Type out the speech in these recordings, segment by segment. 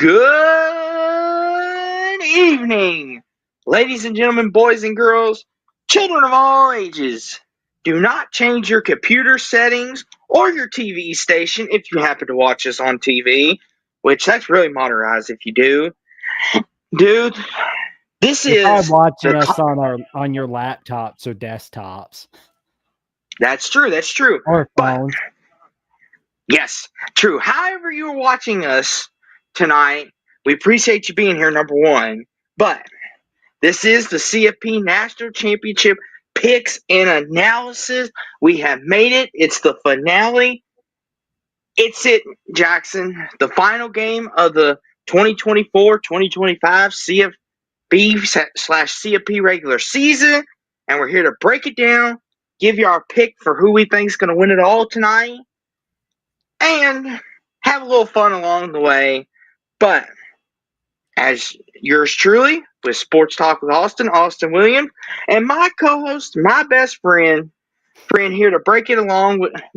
Good evening, ladies and gentlemen, boys and girls, children of all ages. Do not change your computer settings or your TV station if you happen to watch us on TV, which that's really modernized if you do. Dude, this You're probably is watching the. us on your laptops or desktops That's true, that's true. or But, phones. yes, true. However, you're watching us tonight, we appreciate you being here, number one. But, this is the CFP National Championship picks and analysis. We have made it. It's the finale. It's it, Jackson. The final game of the 2024-2025 CFP/CFP regular season. And we're here to break it down, give you our pick for who we think is going to win it all tonight, and have a little fun along the way. But as yours truly, with Sports Talk with Austin Williams, and my co-host, my best friend here to break it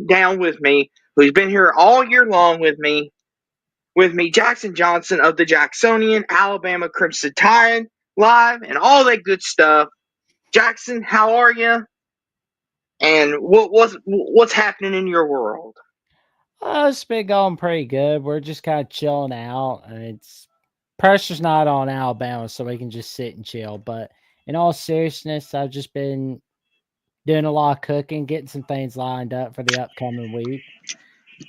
down with me, who's been here all year long with me, Jackson Johnson of the Jacksonian Alabama Crimson Tide Live and all that good stuff. Jackson, how are you? And what's happening in your world? It's been going pretty good. We're just kind of chilling out. It's pressure's not on Alabama, so we can just sit and chill. But in all seriousness, I've just been doing a lot of cooking, getting some things lined up for the upcoming week,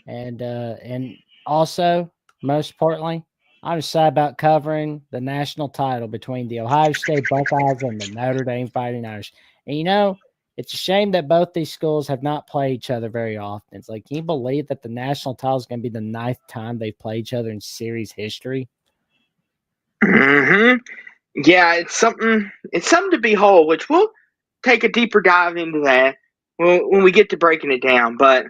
and also most importantly, I'm excited about covering the national title between the Ohio State Buckeyes and the Notre Dame Fighting Irish. And it's a shame that both these schools have not played each other very often. It's like, can you believe that the national title is going to be the ninth time they've played each other in series history? Mm-hmm. Yeah, it's something. It's something to behold, which we'll take a deeper dive into that when we get to breaking it down. But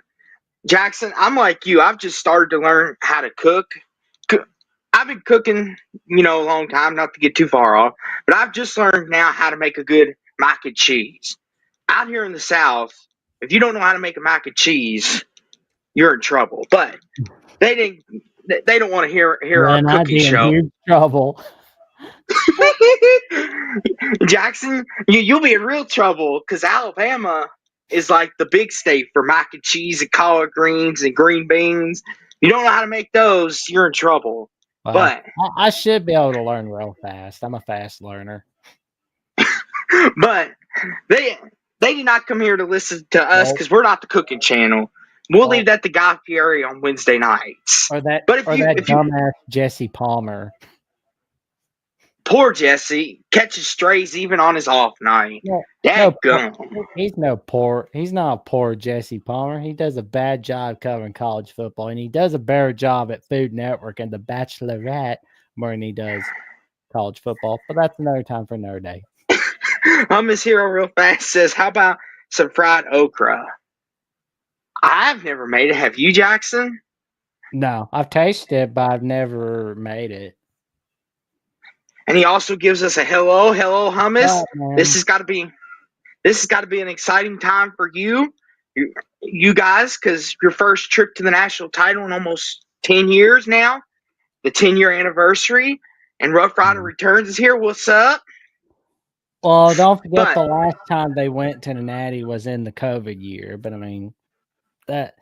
Jackson, I'm like you. I've just started to learn how to cook. I've been cooking, a long time, not to get too far off, but I've just learned now how to make a good mac and cheese. Out here in the South, if you don't know how to make a mac and cheese, you're in trouble. But they didn't. They don't want to hear our Then I'd cooking be in show. huge trouble. Jackson, you'll be in real trouble because Alabama is like the big state for mac and cheese and collard greens and green beans. You don't know how to make those, you're in trouble. Well, But I should be able to learn real fast. I'm a fast learner. but they did not come here to listen to us Nope. because we're not the cooking channel. We'll leave Nope. that to Guy Fieri on Wednesday nights. Or that But or that dumbass Jesse Palmer. poor Jesse catches strays even on his off night. No, Dadgum. he's not a poor Jesse Palmer. He does a bad job covering college football, and he does a better job at Food Network and The Bachelorette more than he does college football. But that's another time for another day. Hummus Hero real fast says, how about some fried okra? I've never made it. Have you, Jackson? No, I've tasted it, but I've never made it. And he also gives us a hello hummus. Oh, This has got to be an exciting time for you guys, because your first trip to the national title in almost 10 years now, the 10-year anniversary, and Rough Rider Returns is here. What's up? Well, don't forget the last time they went to the Natty was in the COVID year. But I mean, that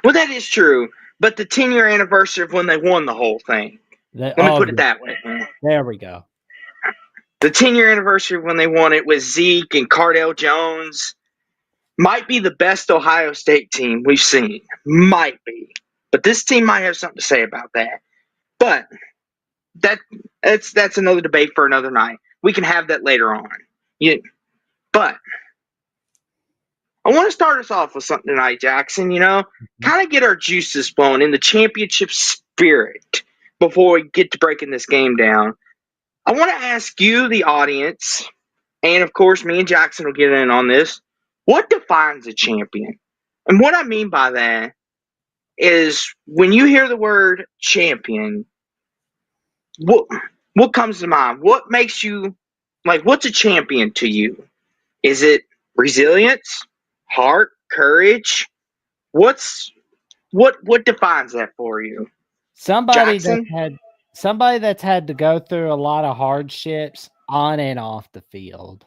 is true. But the 10-year anniversary of when they won the whole thing. Let me put it that way. There we go. The 10-year anniversary of when they won it with Zeke and Cardale Jones. Might be the best Ohio State team we've seen. Might be. But this team might have something to say about that. But that's another debate for another night. We can have that later on. But I want to start us off with something tonight, Jackson. Kind of get our juices flowing in the championship spirit before we get to breaking this game down. I want to ask you, the audience, and of course, me and Jackson will get in on this. What defines a champion? And what I mean by that is when you hear the word champion, what comes to mind? What makes you, what's a champion to you? Is it resilience, heart, courage? What defines that for you? Somebody Jackson? somebody that's had to go through a lot of hardships on and off the field.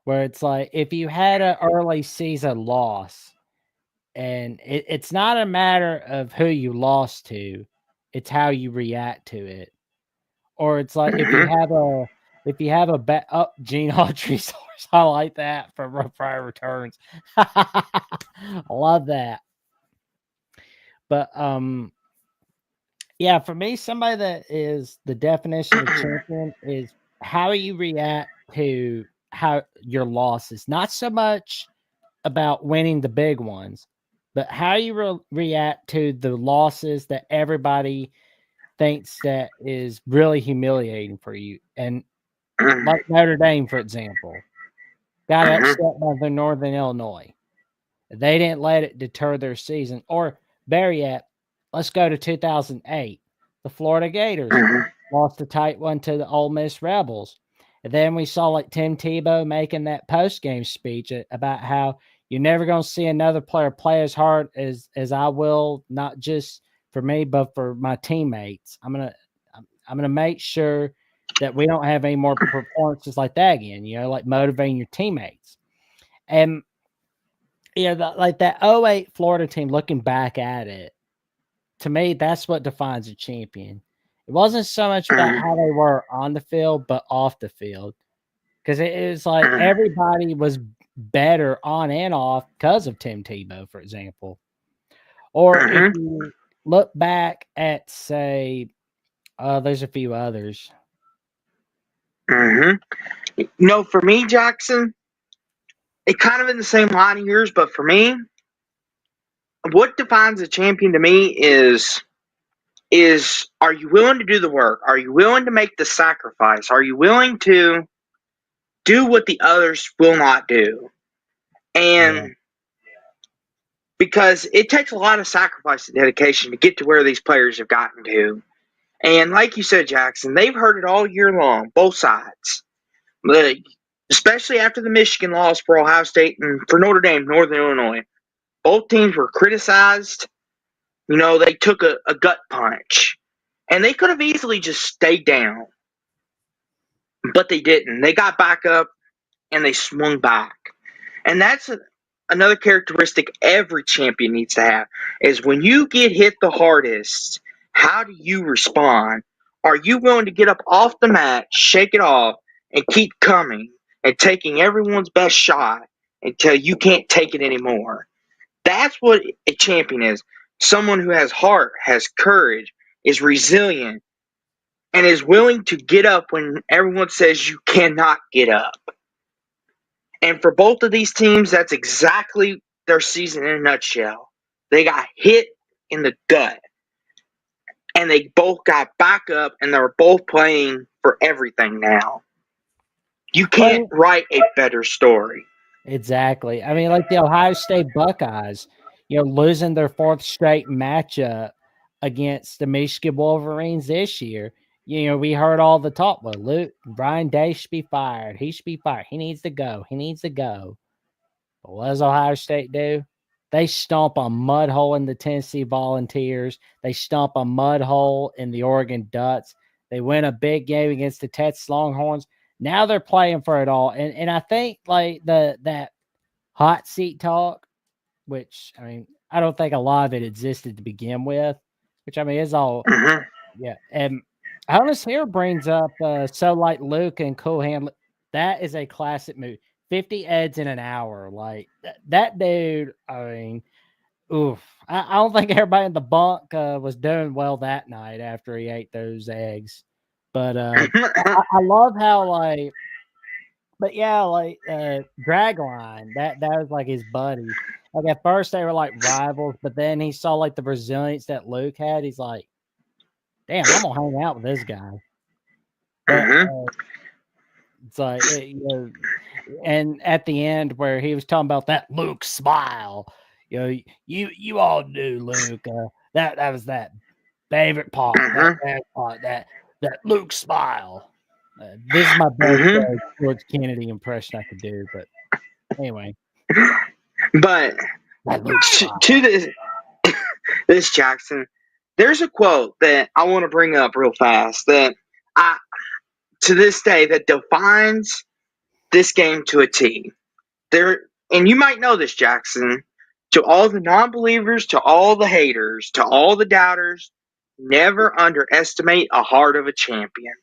Where it's like if you had an early season loss, and it's not a matter of who you lost to, it's how you react to it. Or it's like if you have a bet up Gene Autry source, I like that for Rough Rider Returns. I love that. But yeah, for me, somebody that is the definition of champion is how you react to how your losses. Not so much about winning the big ones, but how you react to the losses that everybody thinks that is really humiliating for you. And like Notre Dame, for example, got upset by the Northern Illinois. They didn't let it deter their season. Or better yet, let's go to 2008. The Florida Gators lost a tight one to the Ole Miss Rebels. And then we saw like Tim Tebow making that post-game speech about how you're never going to see another player play as hard as I will, not just for me, but for my teammates. I'm gonna make sure that we don't have any more performances like that again. Like motivating your teammates. And like that 08 Florida team, looking back at it, to me, that's what defines a champion. It wasn't so much about how they were on the field, but off the field. Because it is like everybody was better on and off because of Tim Tebow, for example. Or if you look back at, say, there's a few others. For me, Jackson, it kind of in the same line of yours, but for me, what defines a champion to me is are you willing to do the work? Are you willing to make the sacrifice? Are you willing to do what the others will not do? And because it takes a lot of sacrifice and dedication to get to where these players have gotten to. And like you said, Jackson, they've heard it all year long, both sides. Especially after the Michigan loss for Ohio State and for Notre Dame, Northern Illinois. Both teams were criticized. They took a gut punch. And they could have easily just stayed down. But they didn't. They got back up and they swung back. And that's another characteristic every champion needs to have, is when you get hit the hardest, how do you respond? Are you willing to get up off the mat, shake it off, and keep coming and taking everyone's best shot until you can't take it anymore? That's what a champion is. Someone who has heart, has courage, is resilient, and is willing to get up when everyone says you cannot get up. And for both of these teams, that's exactly their season in a nutshell. They got hit in the gut, and they both got back up, and they're both playing for everything now. You can't write a better story. Exactly. I mean, like the Ohio State Buckeyes, losing their fourth straight matchup against the Michigan Wolverines this year. We heard all the talk. Well, Brian Day should be fired. He should be fired. He needs to go. He needs to go. But what does Ohio State do? They stomp a mud hole in the Tennessee Volunteers. They stomp a mud hole in the Oregon Ducks. They win a big game against the Texas Longhorns. Now they're playing for it all. And I think like that hot seat talk, which I don't think a lot of it existed to begin with, which is all yeah. And Honest here brings up So Like Luke and Cool Hand. That is a classic movie. 50 Eds in an hour. Like that dude, oof. I don't think everybody in the bunk was doing well that night after he ate those eggs. But I love how Dragline, that was like his buddy. Like at first they were like rivals, but then he saw like the resilience that Luke had. He's like, damn, I'm gonna hang out with this guy. But, it's like, and at the end where he was talking about that Luke smile, you all knew Luke. That was that favorite part, that Luke smile. This is my best George Kennedy impression I could do, but anyway. But to this Jackson, there's a quote that I want to bring up real fast that I, to this day, that defines this game to a T. There, and you might know this, Jackson. To all the non-believers, to all the haters, to all the doubters, never underestimate a heart of a champion.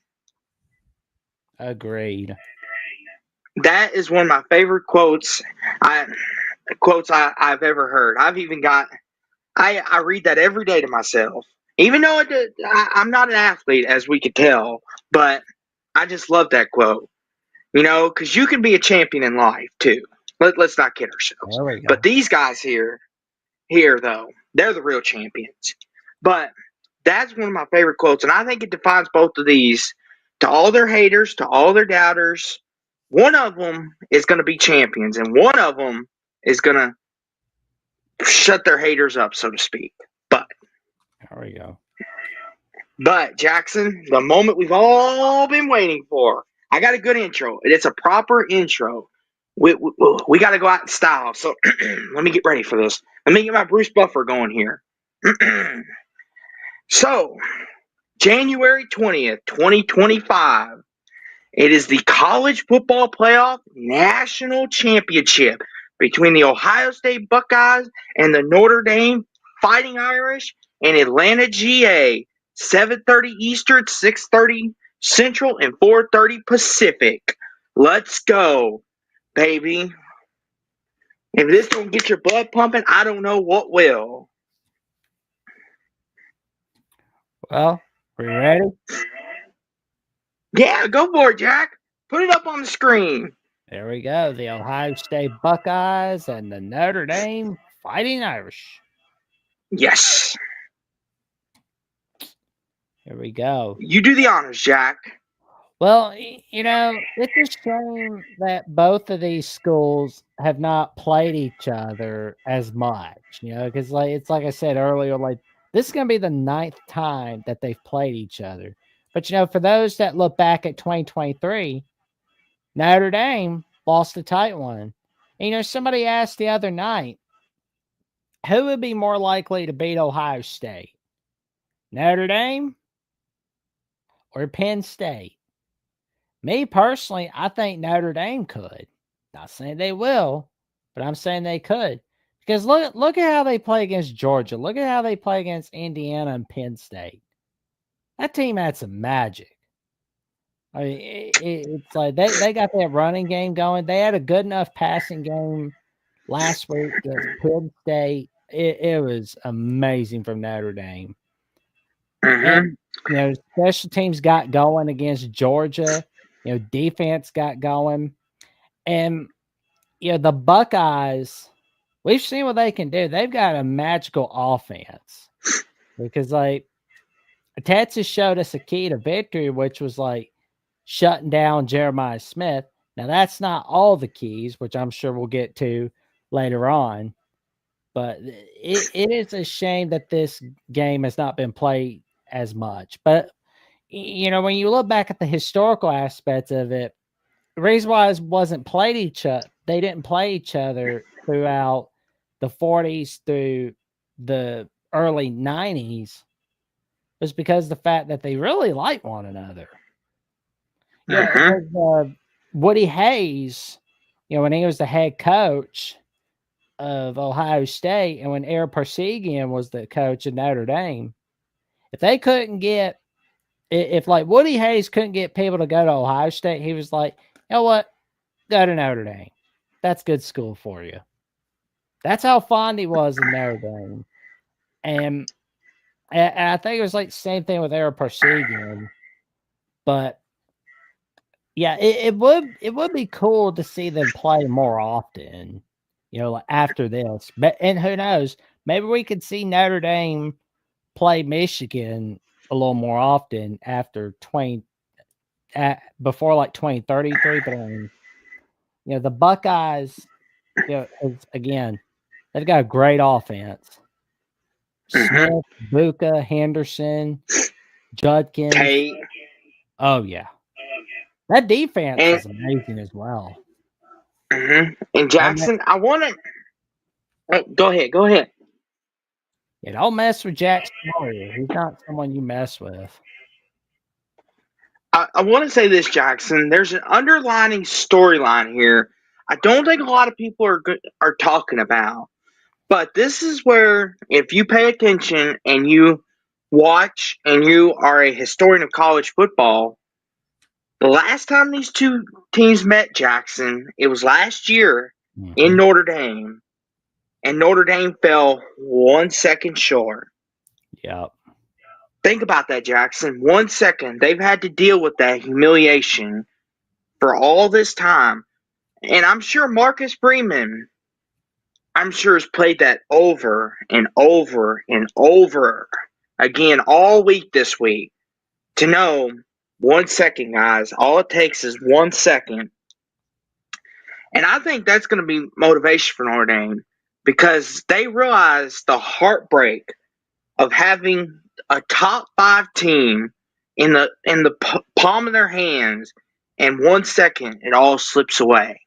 Agreed. That is one of my favorite quotes. I've ever heard. I've even got. I read that every day to myself. Even though I'm not an athlete, as we could tell, but I just love that quote. Because you can be a champion in life too. Let's not kid ourselves. There we go. But these guys here though, they're the real champions. But that's one of my favorite quotes, and I think it defines both of these. To all their haters, to all their doubters, one of them is going to be champions, and one of them is going to shut their haters up, so to speak. But there we go. But Jackson, the moment we've all been waiting for. I got a good intro. It's a proper intro. We got to go out in style. So let me get ready for this. Let me get my Bruce Buffer going here. So, January 20th, 2025. It is the College Football Playoff National Championship between the Ohio State Buckeyes and the Notre Dame Fighting Irish in Atlanta, GA. 7:30 Eastern, 6:30 Central, and 4:30 Pacific. Let's go, baby. If this don't get your blood pumping, I don't know what will. Well, we ready? Yeah, go for it, Jack. Put it up on the screen. There we go. The Ohio State Buckeyes and the Notre Dame Fighting Irish. Yes. Here we go. You do the honors, Jack. Well, it's a shame that both of these schools have not played each other as much, because it's like I said earlier, this is going to be the 9th time that they've played each other. But, for those that look back at 2023, Notre Dame lost a tight one. And, somebody asked the other night, who would be more likely to beat Ohio State? Notre Dame or Penn State? Me personally, I think Notre Dame could. Not saying they will, but I'm saying they could. Because look at how they play against Georgia. Look at how they play against Indiana and Penn State. That team had some magic. I mean, it's like they got that running game going. They had a good enough passing game last week against Penn State. It was amazing from Notre Dame. Mm-hmm. And, special teams got going against Georgia. Defense got going. And, the Buckeyes, we've seen what they can do. They've got a magical offense. Because, Texas showed us a key to victory, which was, shutting down Jeremiah Smith. Now, that's not all the keys, which I'm sure we'll get to later on. But it is a shame that this game has not been played as much. But, when you look back at the historical aspects of it, the reason why it wasn't played they didn't play each other throughout the 40s through the early 90s was because of the fact that they really like one another. Because, Woody Hayes, when he was the head coach of Ohio State and when Eric Parsegian was the coach of Notre Dame, if they couldn't get, if Woody Hayes couldn't get people to go to Ohio State, he was like, you know what? Go to Notre Dame. That's good school for you. That's how fond he was in Notre Dame. And I think it was the same thing with Eric Parsegian. But yeah, it would be cool to see them play more often, after this. And who knows? Maybe we could see Notre Dame play Michigan a little more often after before 2033. But the Buckeyes, again, they've got a great offense. Smith, Buka, Henderson, Judkins. Tate. Oh yeah, that defense is amazing as well. Mm-hmm. And Jackson, I want to. Go ahead. Yeah, don't mess with Jackson Warrior. He's not someone you mess with. I want to say this, Jackson. There's an underlining storyline here. I don't think a lot of people are talking about. But this is where, if you pay attention and you watch and you are a historian of college football, the last time these two teams met, Jackson, it was last year in Mhm. Notre Dame, and Notre Dame fell 1 second short. Yep. Think about that, Jackson. 1 second. They've had to deal with that humiliation for all this time. And I'm sure Marcus Freeman, I'm sure, has played that over and over and over again all week this week to know 1 second, guys. All it takes is 1 second. And I think that's going to be motivation for Notre Dame because they realize the heartbreak of having a top five team in the palm of their hands, and 1 second it all slips away.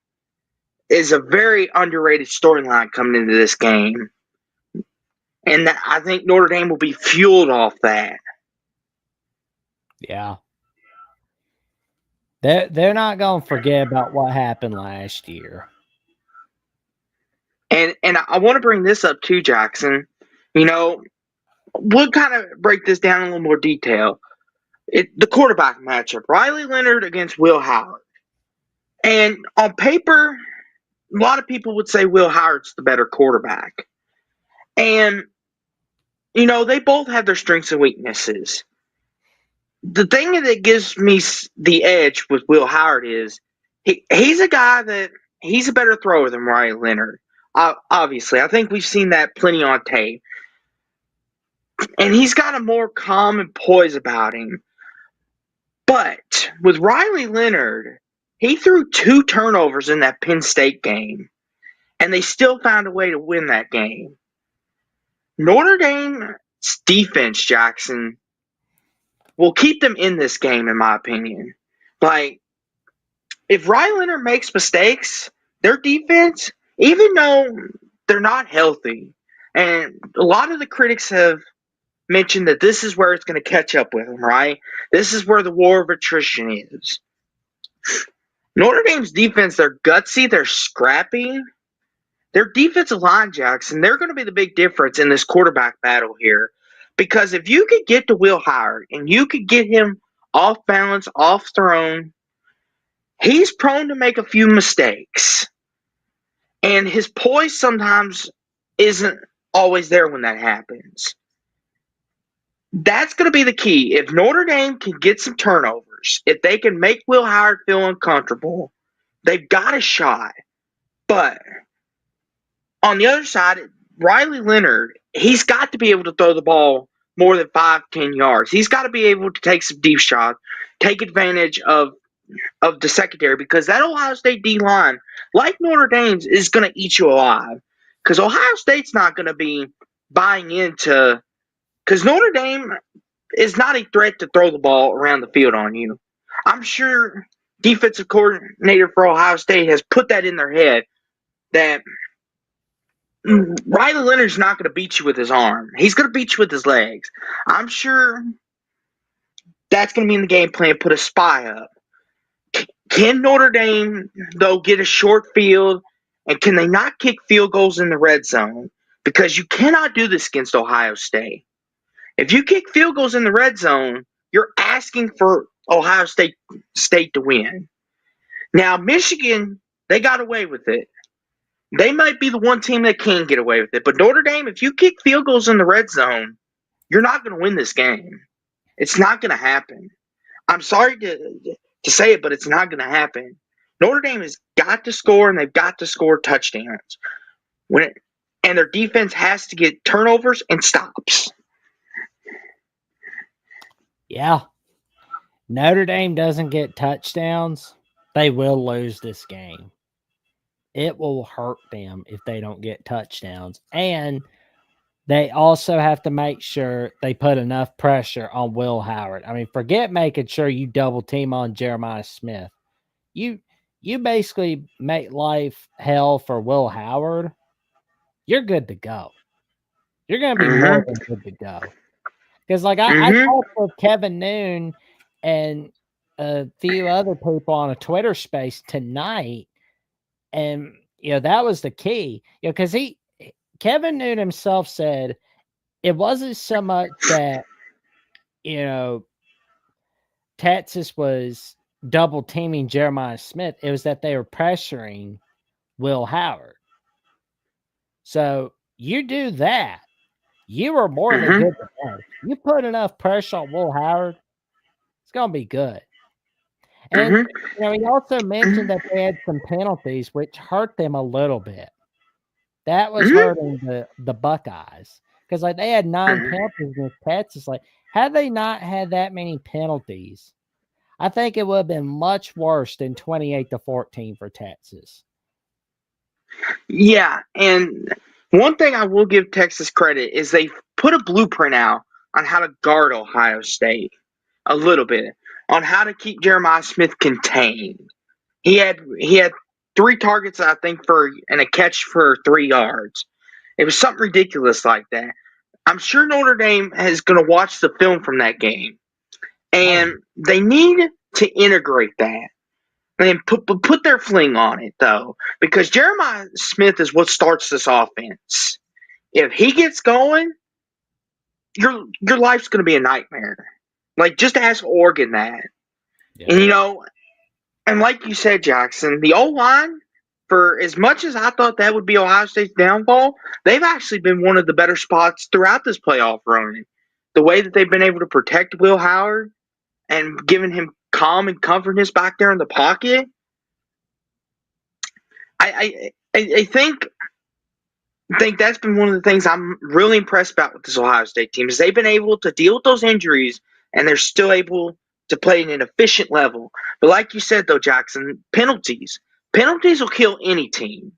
Is a very underrated storyline coming into this game, and I think Notre Dame will be fueled off that. Yeah. They're not gonna forget about what happened last year. And I want to bring this up too, Jackson. You know, we'll kind of break this down in a little more detail. The quarterback matchup: Riley Leonard against Will Howard. And on paper, a lot of people would say Will Howard's the better quarterback. And they both have their strengths and weaknesses. The thing that gives me the edge with Will Howard is he's a guy that he's a better thrower than Riley Leonard. Obviously, I think we've seen that plenty on tape. And he's got a more calm and poise about him. But with Riley Leonard, he threw 2 turnovers in that Penn State game, and they still found a way to win that game. Notre Dame's defense, Jackson, will keep them in this game, in my opinion. Like, if Riley Leonard makes mistakes, their defense, even though they're not healthy, and a lot of the critics have mentioned that this is where it's going to catch up with them, right? This is where the war of attrition is. Notre Dame's defense, they're gutsy, they're scrappy. Their defensive line, Jackson, they're going to be the big difference in this quarterback battle here. Because if you could get to Will Howard and you could get him off balance, off throne, he's prone to make a few mistakes. And his poise sometimes isn't always there when that happens. That's going to be the key. If Notre Dame can get some turnovers, if they can make Will Howard feel uncomfortable, they've got a shot. But on the other side, Riley Leonard, he's got to be able to throw the ball more than 5-10 yards. He's got to be able to take some deep shots, take advantage of the secondary, because that Ohio State D line, like Notre Dame's, is going to eat you alive. Because Ohio State's not going to be buying into, because Notre Dame is not a threat to throw the ball around the field on you. I'm sure defensive coordinator for Ohio State has put that in their head that Riley Leonard's not going to beat you with his arm. He's going to beat you with his legs. I'm sure that's going to be in the game plan. Put a spy up. Can Notre Dame, though, get a short field? And can they not kick field goals in the red zone? Because you cannot do this against Ohio State. If you kick field goals in the red zone, you're asking for Ohio State to win. Now, Michigan, they got away with it. They might be the one team that can get away with it. But Notre Dame, if you kick field goals in the red zone, you're not going to win this game. It's not going to happen. I'm sorry to say it, but it's not going to happen. Notre Dame has got to score, and they've got to score touchdowns. And their defense has to get turnovers and stops. Yeah. Notre Dame doesn't get touchdowns, they will lose this game. It will hurt them if they don't get touchdowns. And they also have to make sure they put enough pressure on Will Howard. I mean, forget making sure you double team on Jeremiah Smith. You basically make life hell for Will Howard. You're good to go. you're going to be more than good to go. Because, like, I talked with Kevin Noon and a few other people on a Twitter space tonight, and, that was the key. Because Kevin Noon himself said it wasn't so much that, Texas was double teaming Jeremiah Smith. It was that they were pressuring Will Howard. So you do that, you are more than good to go. You put enough pressure on Will Howard, it's going to be good. And, he also mentioned that they had some penalties, which hurt them a little bit. That was hurting the Buckeyes. Because, like, they had 9 penalties against Texas. Like, had they not had that many penalties, I think it would have been much worse than 28-14 for Texas. Yeah, and one thing I will give Texas credit is they put a blueprint out on how to guard Ohio State a little bit, on how to keep Jeremiah Smith contained. He had 3 targets, I think, and a catch for 3 yards. It was something ridiculous like that. I'm sure Notre Dame is going to watch the film from that game, and they need to integrate that. And put their fling on it, though, because Jeremiah Smith is what starts this offense. If he gets going, your life's going to be a nightmare. Like, just ask Oregon that. Yeah. And like you said, Jackson, the O-line, for as much as I thought that would be Ohio State's downfall, they've actually been one of the better spots throughout this playoff run. The way that they've been able to protect Will Howard and giving him calm and comfortness back there in the pocket, I think that's been one of the things I'm really impressed about with this Ohio State team is they've been able to deal with those injuries and they're still able to play at an efficient level. But like you said, though, Jackson, penalties will kill any team.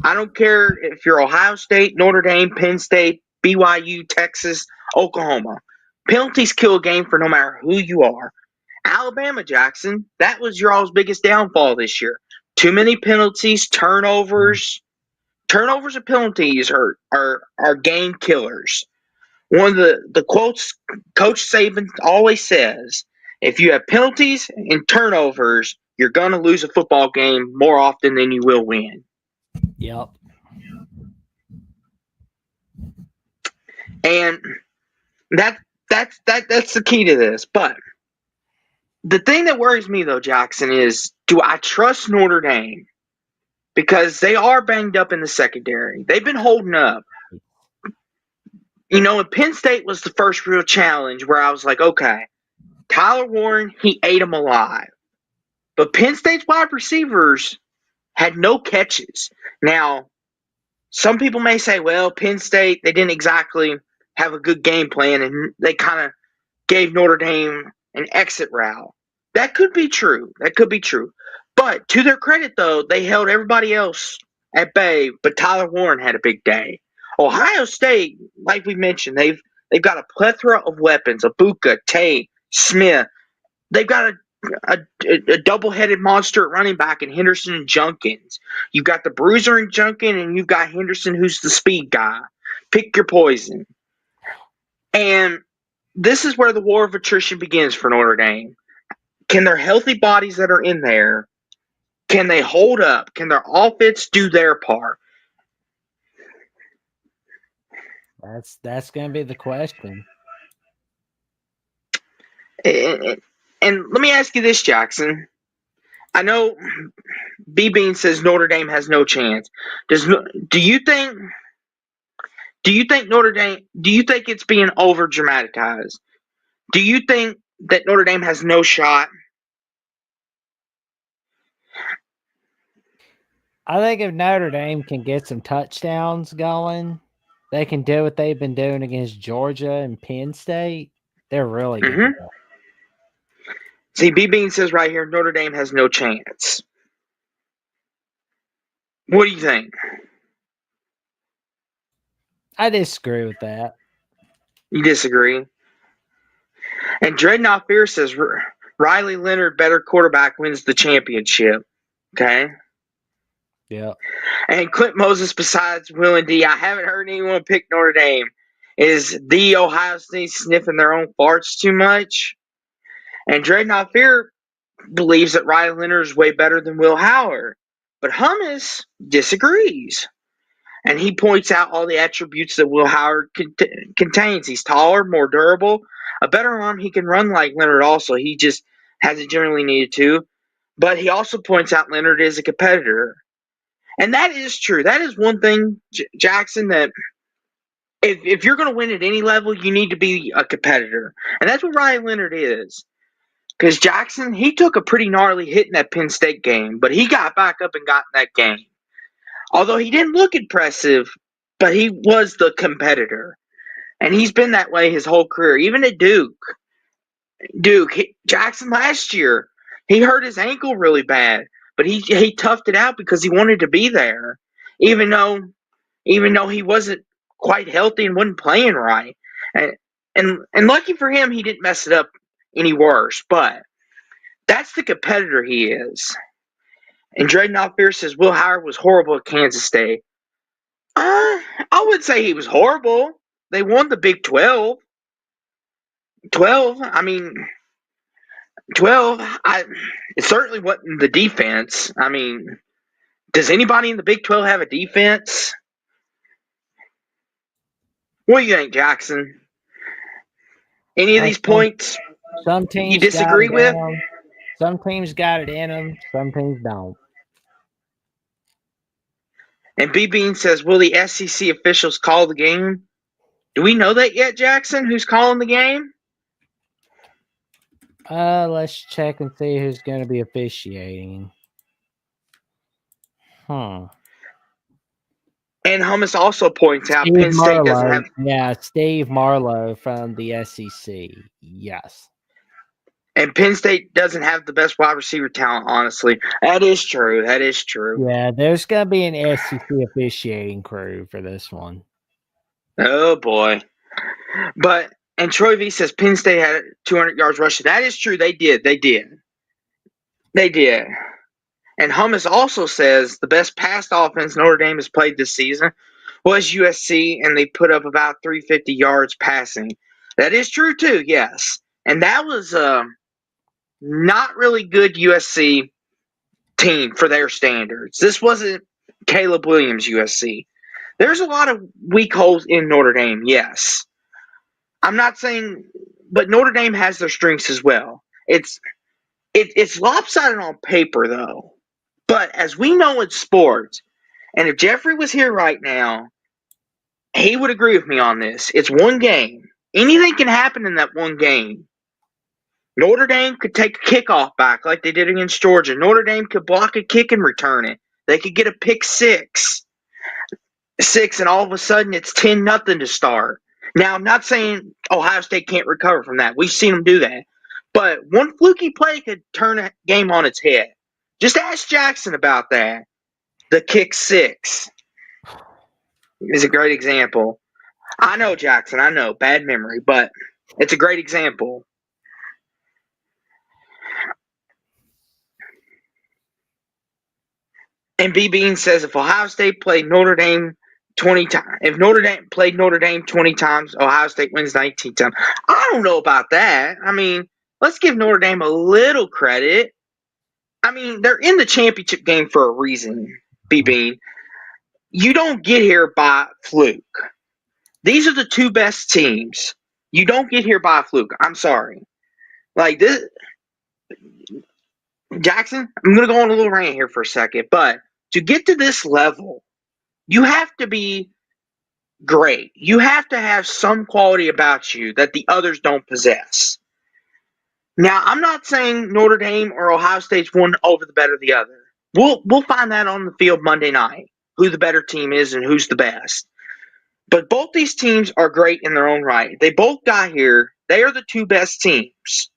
I don't care if you're Ohio State, Notre Dame, Penn State, BYU, Texas, Oklahoma. Penalties kill a game for no matter who you are. Alabama, Jackson, that was your all's biggest downfall this year. Too many penalties, turnovers. Turnovers and penalties are game killers. One of the quotes Coach Saban always says, if you have penalties and turnovers, you're going to lose a football game more often than you will win. Yep. And that's the key to this. But the thing that worries me, though, Jackson, is do I trust Notre Dame? Because they are banged up in the secondary. They've been holding up. And Penn State was the first real challenge where I was like, okay, Tyler Warren, he ate them alive. But Penn State's wide receivers had no catches. Now, some people may say, well, Penn State, they didn't exactly have a good game plan, and they kind of gave Notre Dame an exit route. That could be true. But to their credit, though, they held everybody else at bay, but Tyler Warren had a big day. Ohio State, like we mentioned, they've got a plethora of weapons: Abuka, Tate, Smith. They've got a double-headed monster at running back in Henderson and Junkins. You've got the bruiser in Junkin, and you've got Henderson, who's the speed guy. Pick your poison. And this is where the war of attrition begins for Notre Dame. Can their healthy bodies that are in there, can they hold up? Can their offense do their part? That's going to be the question. And let me ask you this, Jackson. I know B-Bean says Notre Dame has no chance. Do you think Notre Dame? Do you think it's being over dramatized? Do you think that Notre Dame has no shot? I think if Notre Dame can get some touchdowns going, they can do what they've been doing against Georgia and Penn State. They're really good. Mm-hmm. See, B-Bean says right here, Notre Dame has no chance. What do you think? I disagree with that. You disagree? And Dreadnought Fear says Riley Leonard, better quarterback, wins the championship. Okay? Yeah. And Clint Moses, besides Will and D, I haven't heard anyone pick Notre Dame. Is the Ohio State sniffing their own farts too much? And Dreadnought Fear believes that Riley Leonard is way better than Will Howard. But Hummus disagrees. And he points out all the attributes that Will Howard contains. He's taller, more durable, a better arm. He can run like Leonard also. He just hasn't generally needed to. But he also points out Leonard is a competitor. And that is true. That is one thing, Jackson, that if you're going to win at any level, you need to be a competitor. And that's what Ryan Leonard is. Because Jackson, he took a pretty gnarly hit in that Penn State game, but he got back up and got in that game. Although he didn't look impressive, but he was the competitor. And he's been that way his whole career, even at Duke. Jackson last year, he hurt his ankle really bad, but he toughed it out because he wanted to be there, even though he wasn't quite healthy and wasn't playing right. And lucky for him, he didn't mess it up any worse. But that's the competitor he is. And Dreadnought Fear says Will Howard was horrible at Kansas State. I would say he was horrible. They won the Big 12. 12, I mean, 12, it certainly wasn't the defense. I mean, does anybody in the Big 12 have a defense? What do you think, Jackson? Any of these points some teams you disagree with? Some teams got it in them, some teams don't. And B Bean says, will the SEC officials call the game? Do we know that yet, Jackson? Who's calling the game? Let's check and see who's going to be officiating. And Hummus also points out Penn State doesn't have... Yeah, Steve Marlowe from the SEC. Yes. And Penn State doesn't have the best wide receiver talent, honestly. That is true. Yeah, there's going to be an SEC officiating crew for this one. Oh, boy. And Troy V says Penn State had 200 yards rushing. That is true. They did. And Hummus also says the best passed offense Notre Dame has played this season was USC, and they put up about 350 yards passing. That is true, too, yes. And that was not really good USC team for their standards. This wasn't Caleb Williams USC. There's a lot of weak holes in Notre Dame, yes. I'm not saying, but Notre Dame has their strengths as well. It's lopsided on paper, though. But as we know in sports, and if Jeffrey was here right now, he would agree with me on this. It's one game. Anything can happen in that one game. Notre Dame could take a kickoff back like they did against Georgia. Notre Dame could block a kick and return it. They could get a pick six, and all of a sudden it's 10-0 to start. Now, I'm not saying Ohio State can't recover from that. We've seen them do that. But one fluky play could turn a game on its head. Just ask Jackson about that. The kick six is a great example. I know, Jackson. I know. Bad memory. But it's a great example. And B. Bean says if Ohio State played Notre Dame 20 times, if Notre Dame played Notre Dame 20 times, Ohio State wins 19 times. I don't know about that. I mean, let's give Notre Dame a little credit. I mean, they're in the championship game for a reason, B. Bean. You don't get here by fluke. These are the two best teams. You don't get here by fluke. I'm sorry. Like this, Jackson, I'm going to go on a little rant here for a second, but to get to this level, you have to be great. You have to have some quality about you that the others don't possess. Now, I'm not saying Notre Dame or Ohio State's one over the better of the other. We'll find that on the field Monday night, who the better team is and who's the best. But both these teams are great in their own right. They both got here. They are the two best teams.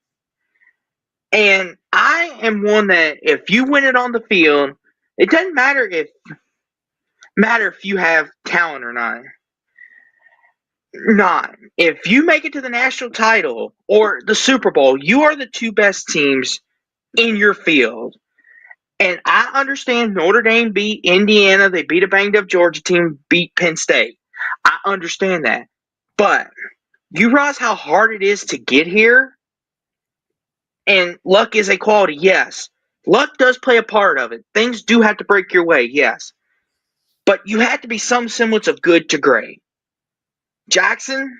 And I am one that if you win it on the field, it doesn't matter if you have talent or not. If you make it to the national title or the Super Bowl, you are the two best teams in your field. And I understand Notre Dame beat Indiana. They beat a banged up Georgia team, beat Penn State. I understand that. But you realize how hard it is to get here? And luck is a quality, yes. Luck does play a part of it. Things do have to break your way, yes. But you have to be some semblance of good to great. Jackson,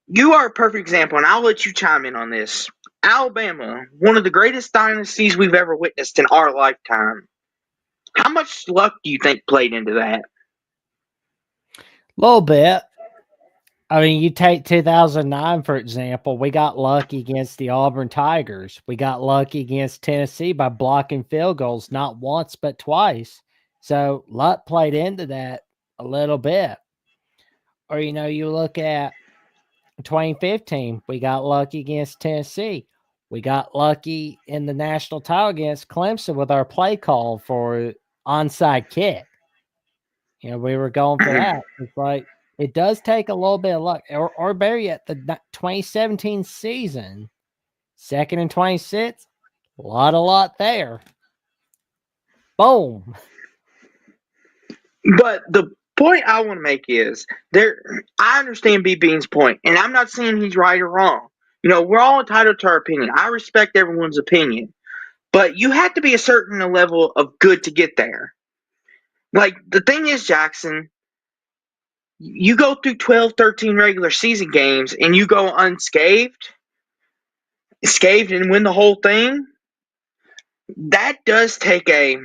you are a perfect example, and I'll let you chime in on this. Alabama, one of the greatest dynasties we've ever witnessed in our lifetime. How much luck do you think played into that? A little bit. I mean, you take 2009, for example, we got lucky against the Auburn Tigers. We got lucky against Tennessee by blocking field goals, not once, but twice. So luck played into that a little bit. Or, you look at 2015, we got lucky against Tennessee. We got lucky in the national title against Clemson with our play call for onside kick. We were going for that. It's like, it does take a little bit of luck, or better yet, the 2017 season, 2nd and 26, a lot there. Boom. But the point I want to make is I understand B Bean's point, and I'm not saying he's right or wrong. We're all entitled to our opinion. I respect everyone's opinion. But you have to be a certain level of good to get there. Like, the thing is, Jackson, you go through 12, 13 regular season games and you go unscathed, and win the whole thing. That does take a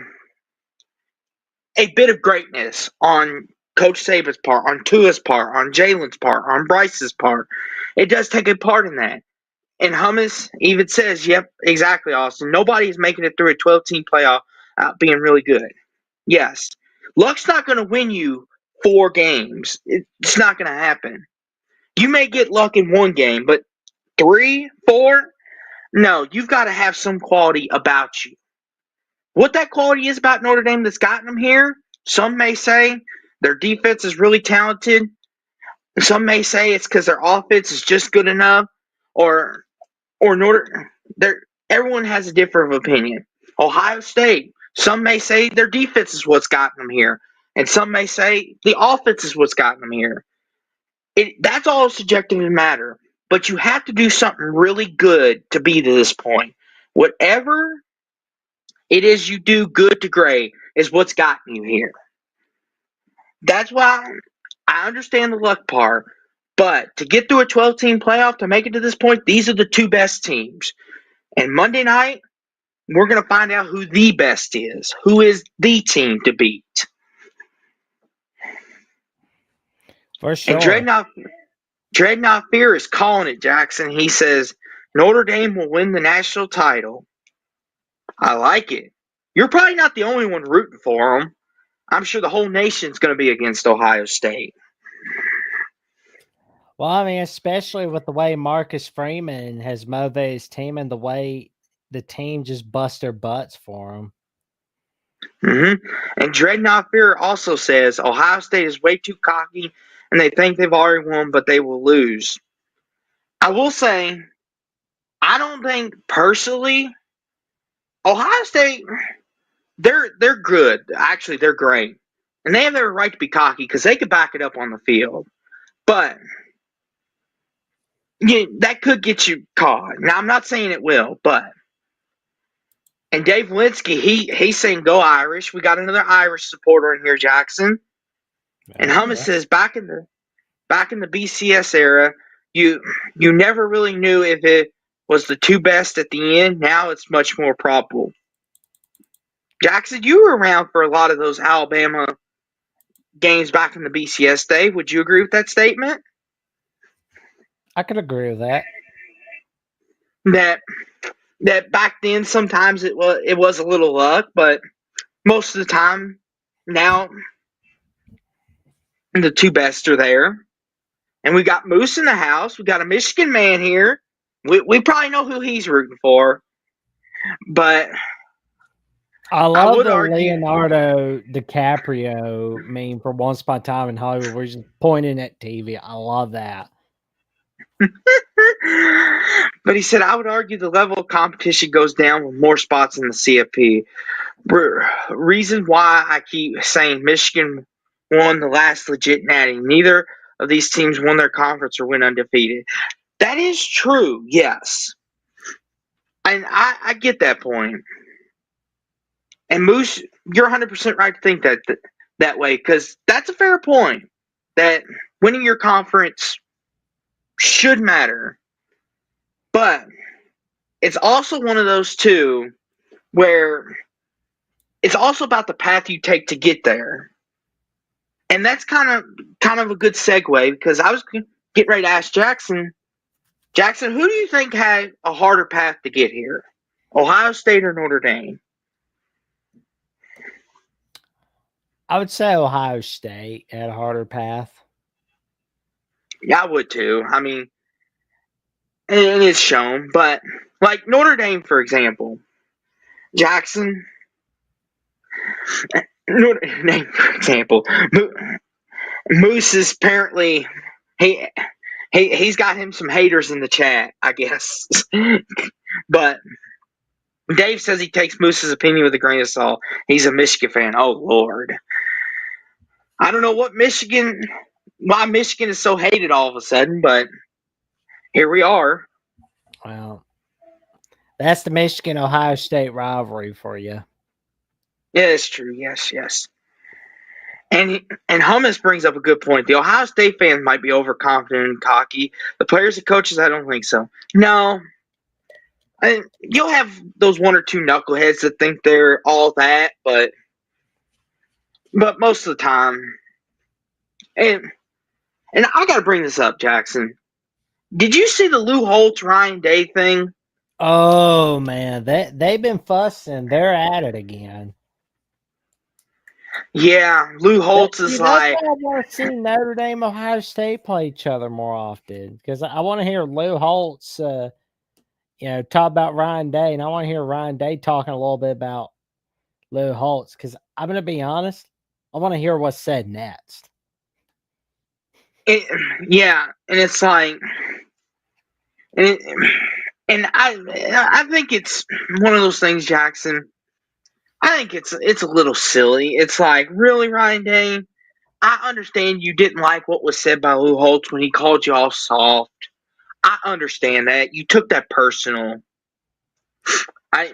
bit of greatness on Coach Saban's part, on Tua's part, on Jalen's part, on Bryce's part. It does take a part in that. And Hummus even says, yep, exactly, Austin. Nobody is making it through a 12-team playoff being really good. Yes. Luck's not going to win you 4 games. It's not going to happen. You may get luck in 1 game, but 3, 4? No, you've got to have some quality about you. What that quality is about Notre Dame that's gotten them here, some may say their defense is really talented. Some may say it's because their offense is just good enough, or everyone has a different opinion. Ohio State, some may say their defense is what's gotten them here, and some may say the offense is what's gotten them here. That's all subjective and matter, but you have to do something really good to be to this point. Whatever it is you do good to great is what's gotten you here. That's why I understand the luck part, but to get through a 12-team playoff, to make it to this point, these are the 2 best teams. And Monday night, we're going to find out who the best is, who is the team to beat. For sure. And Dreadnought Fear is calling it, Jackson. He says, Notre Dame will win the national title. I like it. You're probably not the only one rooting for them. I'm sure the whole nation's going to be against Ohio State. Well, I mean, especially with the way Marcus Freeman has motivated his team and the way the team just bust their butts for him. Mm-hmm. And Dreadnought Fear also says Ohio State is way too cocky and they think they've already won, but they will lose. I will say, I don't think personally Ohio State, they're good. Actually, they're great. And they have every right to be cocky because they could back it up on the field. But that could get you caught. Now, I'm not saying it will, but. And Dave Linsky, he's saying go Irish. We got another Irish supporter in here, Jackson. And Hummus says back in the BCS era, you never really knew if it was the 2 best at the end. Now it's much more probable. Jackson, you were around for a lot of those Alabama games back in the BCS day. Would you agree with that statement? I could agree with that. That back then sometimes it was a little luck, but most of the time now the 2 best are there. And we got Moose in the house. We got a Michigan man here. We probably know who he's rooting for. But I love the Leonardo DiCaprio meme for Once Upon a Time in Hollywood where he's just pointing at TV. I love that. But he said, I would argue the level of competition goes down with more spots in the CFP. Reason why I keep saying Michigan won the last legit natty. Neither of these teams won their conference or went undefeated. That is true, yes. And I get that point. And Moose, you're 100% right to think that way, because that's a fair point, that winning your conference should matter. But it's also one of those two where it's also about the path you take to get there. And that's kind of a good segue, because I was getting ready to ask Jackson, who do you think had a harder path to get here? Ohio State or Notre Dame? I would say Ohio State had a harder path. Yeah, I would too. I mean, and it's shown, but like Notre Dame, for example, Jackson, Notre Dame, for example, Moose is apparently he's got him some haters in the chat, I guess. But Dave says he takes Moose's opinion with a grain of salt. He's a Michigan fan. Oh Lord, I don't know why Michigan is so hated all of a sudden, but here we are. Well, that's the Michigan-Ohio State rivalry for you. Yeah, it's true. Yes. And Hummus brings up a good point. The Ohio State fans might be overconfident and cocky. The players and coaches, I don't think so. No. You'll have those one or two knuckleheads that think they're all that, but most of the time, and I got to bring this up, Jackson. Did you see the Lou Holtz Ryan Day thing? Oh man, they've been fussing. They're at it again. Yeah, Lou Holtz is like. I want to see Notre Dame, Ohio State play each other more often, because I want to hear Lou Holtz, talk about Ryan Day, and I want to hear Ryan Day talking a little bit about Lou Holtz, because I'm going to be honest, I want to hear what's said next. And it's like, and I think it's one of those things, Jackson. I think it's a little silly. It's like, really, Ryan Day? I understand you didn't like what was said by Lou Holtz when he called you all soft. I understand that. You took that personal. I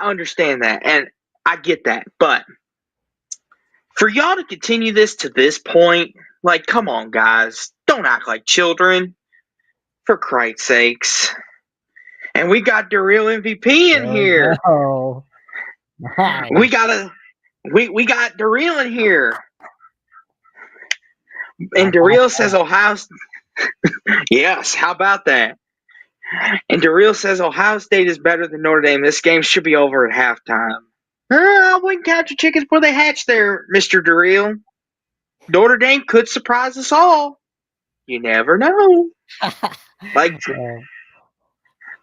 understand that, and I get that. But for y'all to continue this to this point, like, come on, guys. Don't act like children. For Christ's sakes. And we got the real MVP in here. No. We got Darrell in here. And Darrell says Ohio Yes, how about that? And Darrell says Ohio State is better than Notre Dame. This game should be over at halftime. I wouldn't count your chickens before they hatch there, Mr. Darrell. Notre Dame could surprise us all. You never know.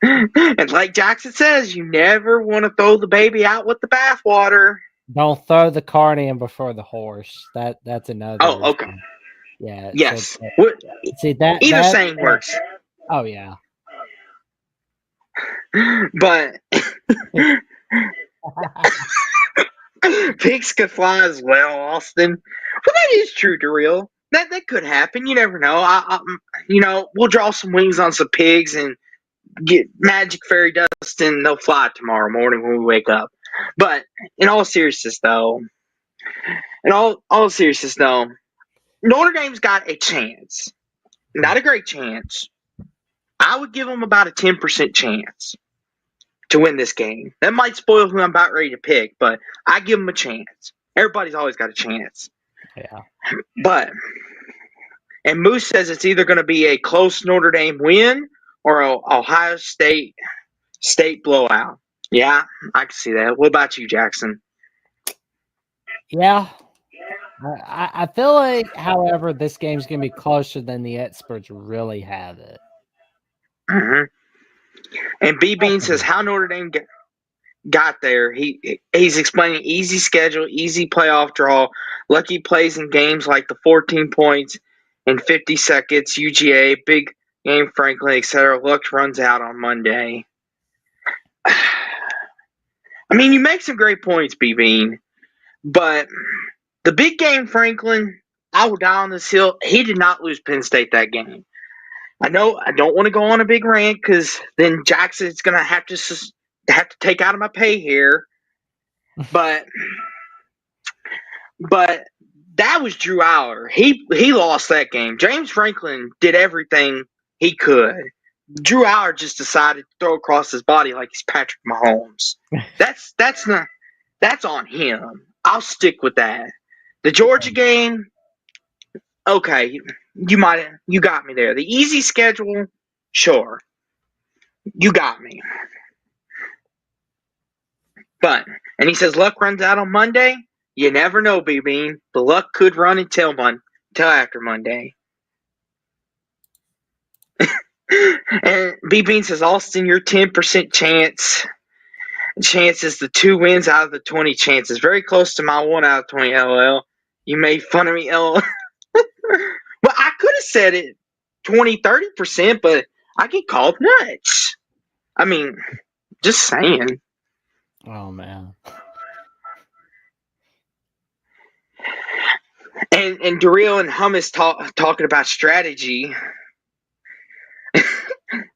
And like Jackson says, you never want to throw the baby out with the bathwater. Don't throw the cart in before the horse. That's another. Oh, okay. Yeah. Yes. See that either saying works. Oh yeah. But pigs could fly as well, Austin. Well, that is true, Darrell. That could happen. You never know. We'll draw some wings on some pigs and get magic fairy dust, and they'll fly tomorrow morning when we wake up. But in all seriousness, though, Notre Dame's got a chance. Not a great chance. I would give them about a 10% chance to win this game. That might spoil who I'm about ready to pick, but I give them a chance. Everybody's always got a chance. Yeah. And Moose says it's either going to be a close Notre Dame win or an Ohio State blowout. Yeah, I can see that. What about you, Jackson? Yeah. I feel like, however, this game's going to be closer than the experts really have it. Mm-hmm. And B Bean says how Notre Dame got there. He's explaining easy schedule, easy playoff draw, lucky plays in games like the 14 points in 50 seconds, UGA, big game Franklin, etc. Luck runs out on Monday. I mean, you make some great points, B Bean, but The big game, Franklin, I will die on this hill. He did not lose Penn State that game. I know I don't want to go on a big rant because then Jackson's going to have to take out of my pay here. But that was Drew Aller. He lost that game. James Franklin did everything he could. Drew Aller just decided to throw across his body like he's Patrick Mahomes. That's on him. I'll stick with that. The Georgia game, okay, you got me there. The easy schedule, sure, you got me. But and he says luck runs out on Monday. You never know, B Bean. The luck could run until after Monday. And B Bean says, Austin, your 10% chance is the 2 wins out of the 20 chances. Very close to my 1 out of 20, LOL. You made fun of me, LOL. Well, I could have said it 20-30%, but I get called nuts. I mean, just saying. Oh, man. And Darrell and Hummus talking about strategy.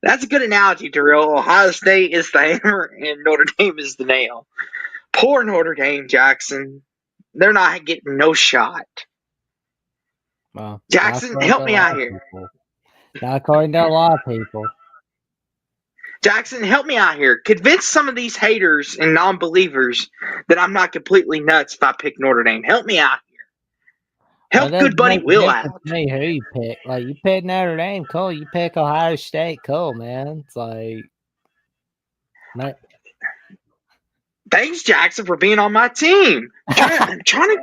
That's a good analogy, Darrell. Ohio State is the hammer and Notre Dame is the nail. Poor Notre Dame, Jackson. They're not getting no shot. Well, Jackson, help me out here. Not according to a lot of people. Jackson, help me out here. Convince some of these haters and non-believers that I'm not completely nuts if I pick Notre Dame. Help me out here. Help good buddy Will out. Me who you pick. Like, you pick Notre Dame, cool. You pick Ohio State, cool, man. It's like... Thanks, Jackson, for being on my team. I'm trying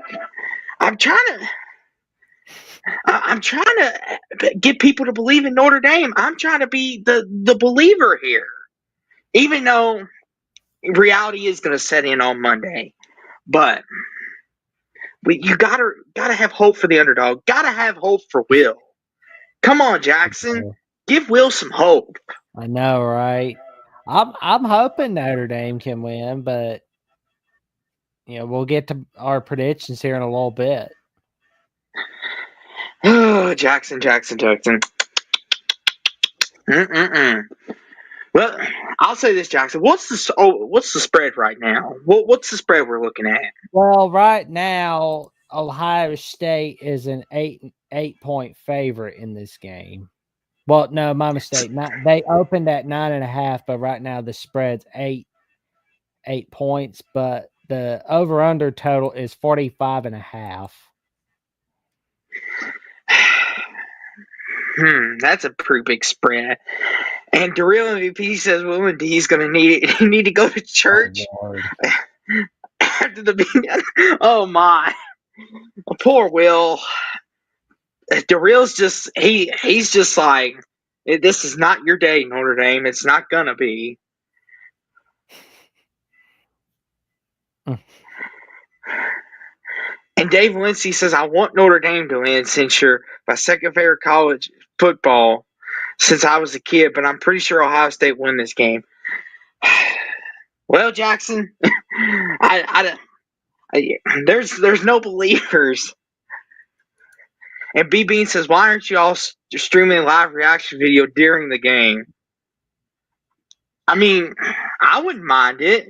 to get people to believe in Notre Dame. I'm trying to be the believer here, even though reality is going to set in on Monday. But you gotta have hope for the underdog. Gotta have hope for Will. Come on, Jackson, give Will some hope. I know, right? I'm hoping Notre Dame can win, but we'll get to our predictions here in a little bit. Oh, Jackson. Well, I'll say this, Jackson. What's the spread right now? What's the spread we're looking at? Well, right now, Ohio State is an 8-point favorite in this game. Well, no, my mistake. They opened at 9.5, but right now the spread's 8 points. But the over/under total is 45.5. That's a pretty big spread. And Darrell MVP says Will D's going to need to go to church after the. Oh my, poor Will. Darrell's just he's just like, this is not your day, Notre Dame. It's not gonna be. And Dave Lindsay says, I want Notre Dame to win since you're my second favorite college football since I was a kid, but I'm pretty sure Ohio State win this game. Well, Jackson, there's no believers. And B Bean says, why aren't you all streaming a live reaction video during the game? I mean, I wouldn't mind it.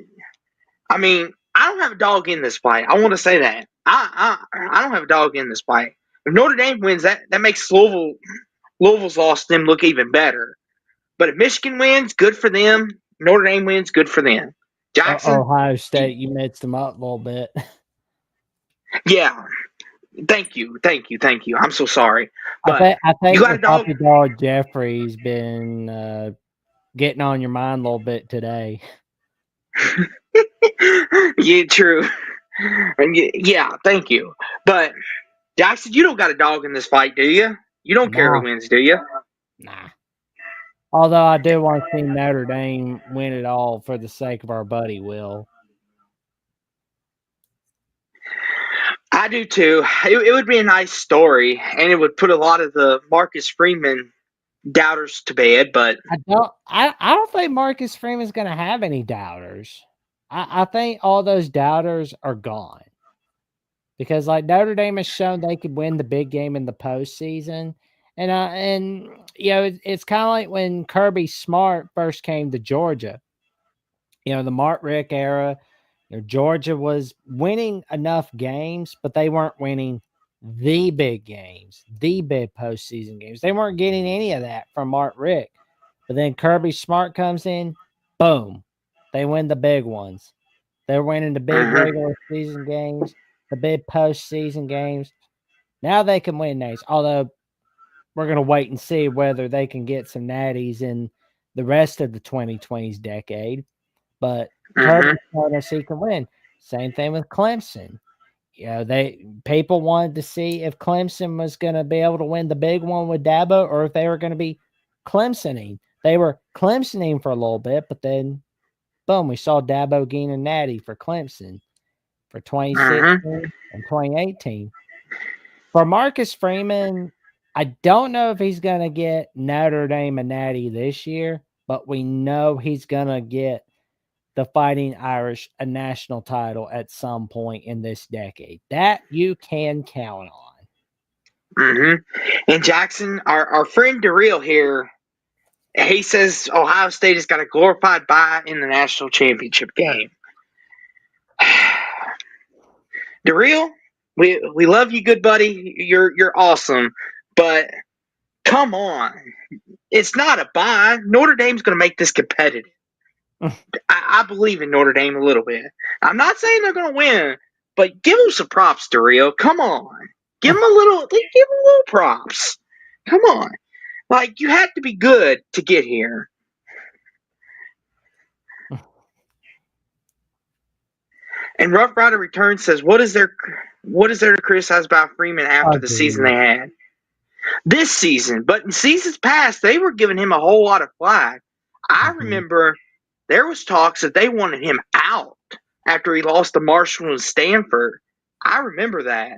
I mean, I don't have a dog in this fight. I want to say that. I don't have a dog in this fight. If Notre Dame wins, that makes Louisville's loss them look even better. But if Michigan wins, good for them. Notre Dame wins, good for them. Jackson, Ohio State, you mixed them up a little bit. Yeah. Thank you. I'm so sorry. But I think you got a dog Jeffrey's been getting on your mind a little bit today. Yeah, true. Yeah, thank you. But Jackson, you don't got a dog in this fight, do you? You don't care who wins, do you? Nah. Although I do want to see Notre Dame win it all for the sake of our buddy Will. I do too. It would be a nice story, and it would put a lot of the Marcus Freeman doubters to bed. But I don't think Marcus Freeman's going to have any doubters. I think all those doubters are gone. because like Notre Dame has shown they could win the big game in the postseason, and it's kind of like when Kirby Smart first came to Georgia. The Mark Richt era, Georgia was winning enough games, but they weren't winning the big games, the big postseason games. They weren't getting any of that from Mark Richt. But then Kirby Smart comes in, boom, they win the big ones. They're winning the big regular season games, the big postseason games. Now they can win names. Although we're going to wait and see whether they can get some natties in the rest of the 2020s decade. But Kirby showed us he can win. Same thing with Clemson. People wanted to see if Clemson was going to be able to win the big one with Dabo, or if they were going to be Clemsoning. They were Clemsoning for a little bit, but then, boom, we saw Dabo gain a natty for Clemson for 2016 and 2018. For Marcus Freeman, I don't know if he's going to get Notre Dame a natty this year, but we know he's going to get the Fighting Irish a national title at some point in this decade. That you can count on. And Jackson, our friend Darrell here, he says Ohio State has got a glorified bye in the national championship game. Darrell, we love you, good buddy. You're awesome, but come on, it's not a bye. Notre Dame's going to make this competitive. I believe in Notre Dame a little bit. I'm not saying they're going to win, but give them some props, Darrell. Come on, give them a little props. Come on, like you have to be good to get here. And Rough Rider Returns says, what is there to criticize about Freeman after the season they had? This season, but in seasons past, they were giving him a whole lot of flack. I remember there was talks that they wanted him out after he lost to Marshall and Stanford. I remember that.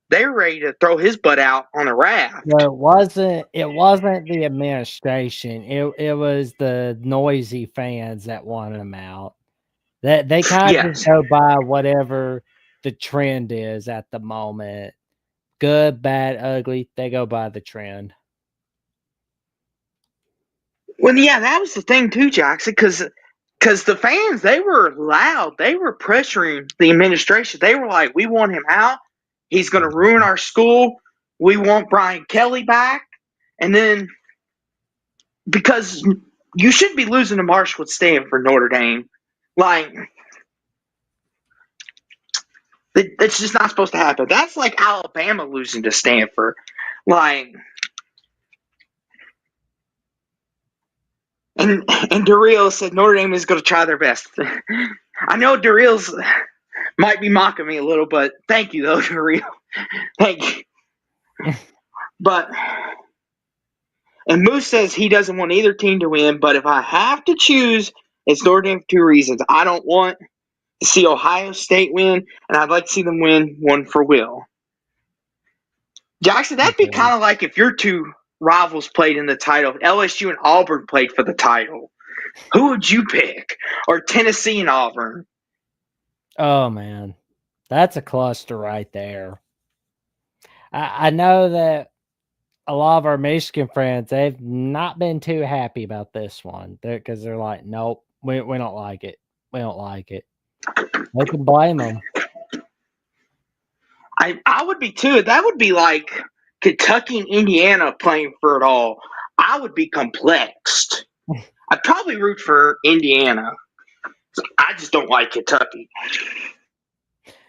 They were ready to throw his butt out on the raft. Well, it wasn't the administration. It was the noisy fans that wanted him out. That they kind of just go by whatever the trend is at the moment. Good, bad, ugly, they go by the trend. Well, yeah, that was the thing too, Jackson, because the fans, they were loud. They were pressuring the administration. They were like, we want him out. He's going to ruin our school. We want Brian Kelly back. And then, because you shouldn't be losing to Marshall with Stanford, Notre Dame. Like, it's just not supposed to happen. That's like Alabama losing to Stanford. Like, and Darrell said Notre Dame is going to try their best. I know Darrell's might be mocking me a little, but thank you, though, Darrell. Thank you. But, and Moose says he doesn't want either team to win, but if I have to choose, it's Notre Dame for two reasons. I don't want to see Ohio State win, and I'd like to see them win one for Will. Jackson, that'd be kind of like if your two rivals played in the title. LSU and Auburn played for the title. Who would you pick? Or Tennessee and Auburn? Oh, man. That's a cluster right there. I know that a lot of our Michigan friends, they've not been too happy about this one because they're like, nope, we don't like it. We don't like it. They can blame them. I would be too. That would be like Kentucky and Indiana playing for it all. I would be complexed. I'd probably root for Indiana. I just don't like Kentucky.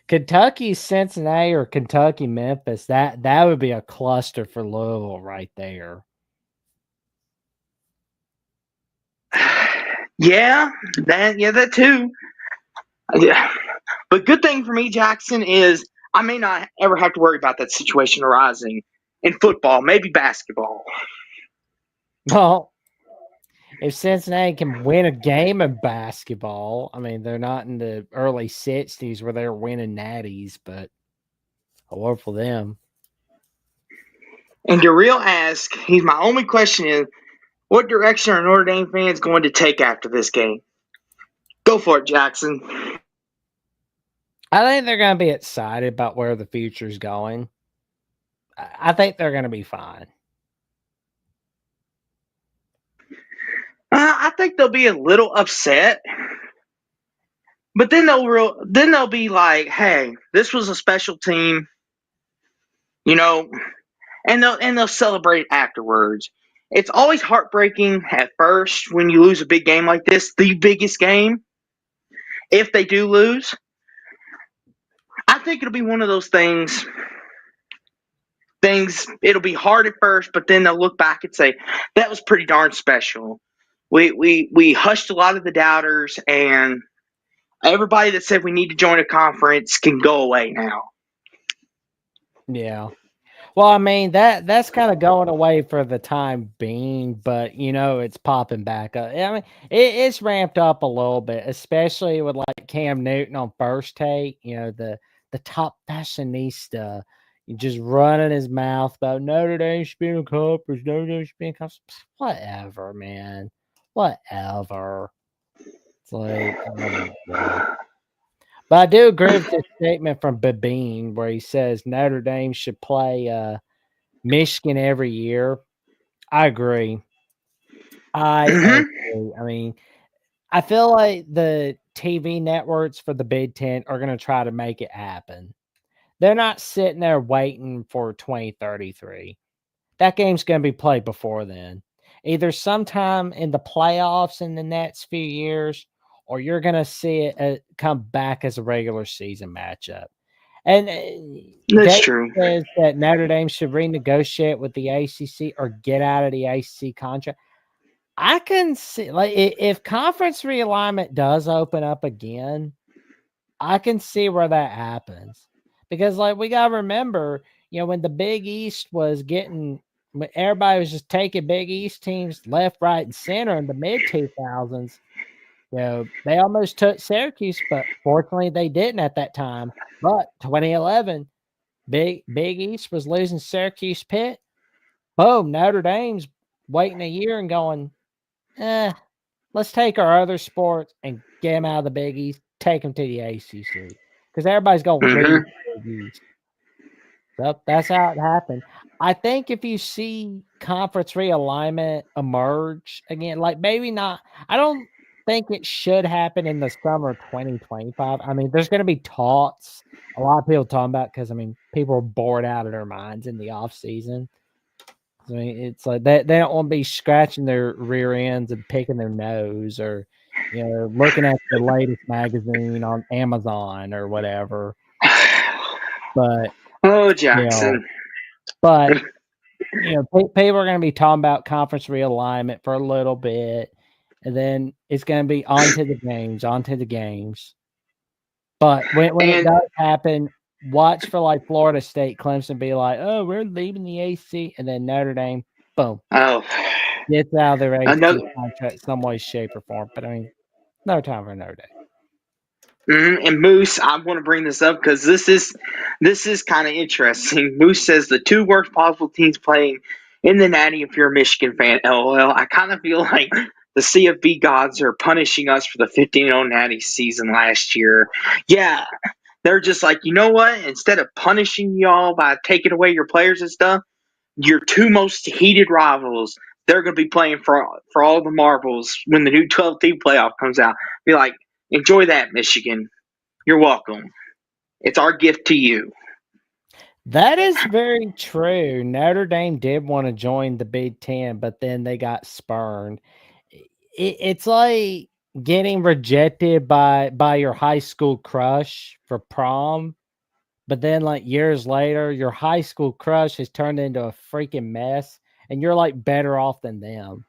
Kentucky, Cincinnati, or Kentucky, Memphis. That would be a cluster for Louisville right there. Yeah, that too. Yeah. But good thing for me, Jackson, is I may not ever have to worry about that situation arising in football, maybe basketball. Well, if Cincinnati can win a game of basketball, I mean, they're not in the early 60s where they're winning natties, but I love for them. And Darrell asks, my only question is, what direction are Notre Dame fans going to take after this game? Go for it, Jackson. I think they're going to be excited about where the future's going. I think they're going to be fine. I think they'll be a little upset, but then they'll be like, "Hey, this was a special team," you know, and they'll celebrate afterwards. It's always heartbreaking at first when you lose a big game like this, the biggest game. If they do lose, I think it'll be one of those things. It'll be hard at first, but then they'll look back and say that was pretty darn special. We hushed a lot of the doubters, and everybody that said we need to join a conference can go away now. Yeah. Well, I mean that's kind of going away for the time being, but it's popping back up. I mean, it's ramped up a little bit, especially with like Cam Newton on First Take. The top fashionista just running his mouth about Notre Dame should be in a conference, Notre Dame should be in a conference. Whatever, man. Whatever. It's like, but I do agree with this statement from Babine where he says Notre Dame should play Michigan every year. I agree. I agree. I mean, I feel like the TV networks for the Big Ten are going to try to make it happen. They're not sitting there waiting for 2033. That game's going to be played before then. Either sometime in the playoffs in the next few years, or you're going to see it come back as a regular season matchup. And That's Dave true. says that Notre Dame should renegotiate with the ACC or get out of the ACC contract. I can see, like, if conference realignment does open up again, I can see where that happens. Because, like, we got to remember, when the Big East was when everybody was just taking Big East teams left, right, and center in the mid 2000s, they almost took Syracuse, but fortunately they didn't at that time. But 2011, Big East was losing Syracuse Pitt. Boom, Notre Dame's waiting a year and going, let's take our other sports and get them out of the Big East, take them to the ACC. Because everybody's going to read the Big East. So that's how it happened. I think if you see conference realignment emerge again, like maybe not, I don't think it should happen in the summer of 2025. I mean, there's going to be talks. A lot of people talking about because, I mean, people are bored out of their minds in the off season. I mean, it's like they don't want to be scratching their rear ends and picking their nose or, looking at the latest magazine on Amazon or whatever. But Jackson. But people are going to be talking about conference realignment for a little bit, and then it's going to be on to the games. But when it does happen, watch for like Florida State, Clemson be like, "Oh, we're leaving the AC," and then Notre Dame, boom, gets out of their AC contract some way, shape, or form. But I mean, no time for Notre Dame. And Moose, I want to bring this up because this is kind of interesting. Moose says the two worst possible teams playing in the Natty. If you're a Michigan fan, LOL. I kind of feel like the CFB gods are punishing us for the 15-0 Natty season last year. Yeah, they're just like, you know what? Instead of punishing y'all by taking away your players and stuff, your two most heated rivals, they're going to be playing for all the marbles when the new 12-team playoff comes out. Be like, enjoy that, Michigan. You're welcome. It's our gift to you. That is very true. Notre Dame did want to join the Big Ten, but then they got spurned. It's like getting rejected by your high school crush for prom, but then like years later, your high school crush has turned into a freaking mess, and you're like better off than them.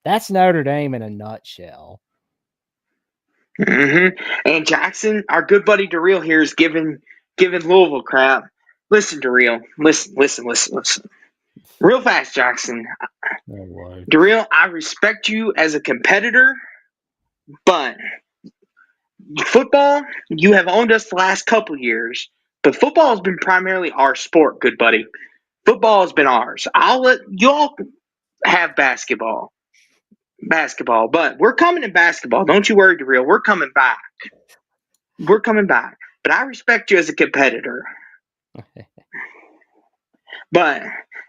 That's Notre Dame in a nutshell. Mm-hmm. And Jackson, our good buddy DeReal here is giving Louisville crap. Listen, DeReal. Listen. Real fast, Jackson. DeReal, I respect you as a competitor, but football, you have owned us the last couple years, but football has been primarily our sport, good buddy. Football has been ours. I'll let y'all have basketball, but we're coming in basketball. Don't you worry, DeReal. We're coming back. but I respect you as a competitor.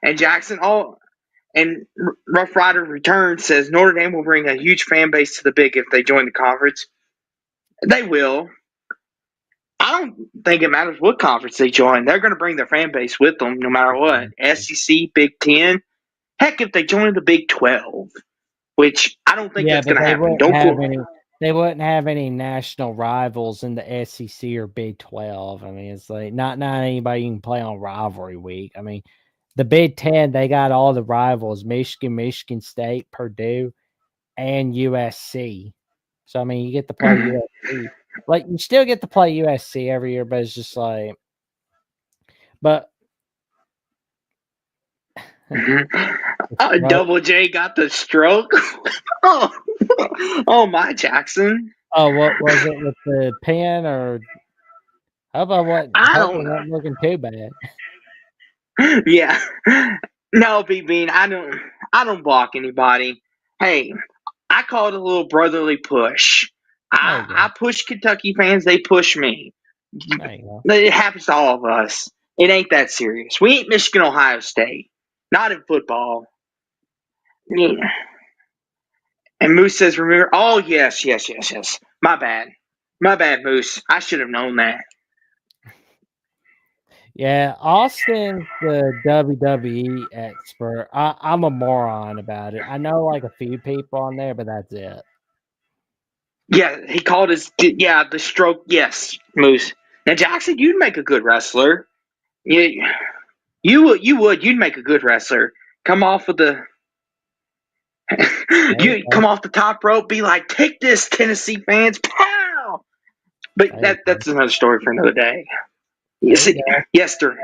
And Jackson, and Rough Rider Returns says Notre Dame will bring a huge fan base to the Big if they join the conference. They will. I don't think it matters what conference they join. They're going to bring their fan base with them no matter what. SEC, Big Ten. Heck, if they join the Big 12, which I don't think that's going to happen. They wouldn't have any national rivals in the SEC or Big 12. I mean, it's like not anybody you can play on rivalry week. I mean, the Big 10, they got all the rivals: Michigan, Michigan State, Purdue, and USC. So I mean, you get to play USC. Like, you still get to play USC every year, but it's just like, but Double J got the stroke. oh my, Jackson. Oh, what was it with the pen, or how about what? I don't know. Not looking too bad. Yeah. No, B-Bean, I don't block anybody. Hey, I call it a little brotherly push. I push Kentucky fans, they push me. It happens to all of us. It ain't that serious. We ain't Michigan, Ohio State. Not in football. Yeah. And Moose says, remember, oh, yes. My bad, Moose. I should have known that. Yeah, Austin, the WWE expert. I'm a moron about it. I know like a few people on there, but that's it. Yeah, he called the stroke. Yes, Moose. Now, Jackson, you'd make a good wrestler. You would. You'd make a good wrestler. Come off with the. Come off the top rope, be like, take this, Tennessee fans, pow! But that's another story for another day. Yes, sir.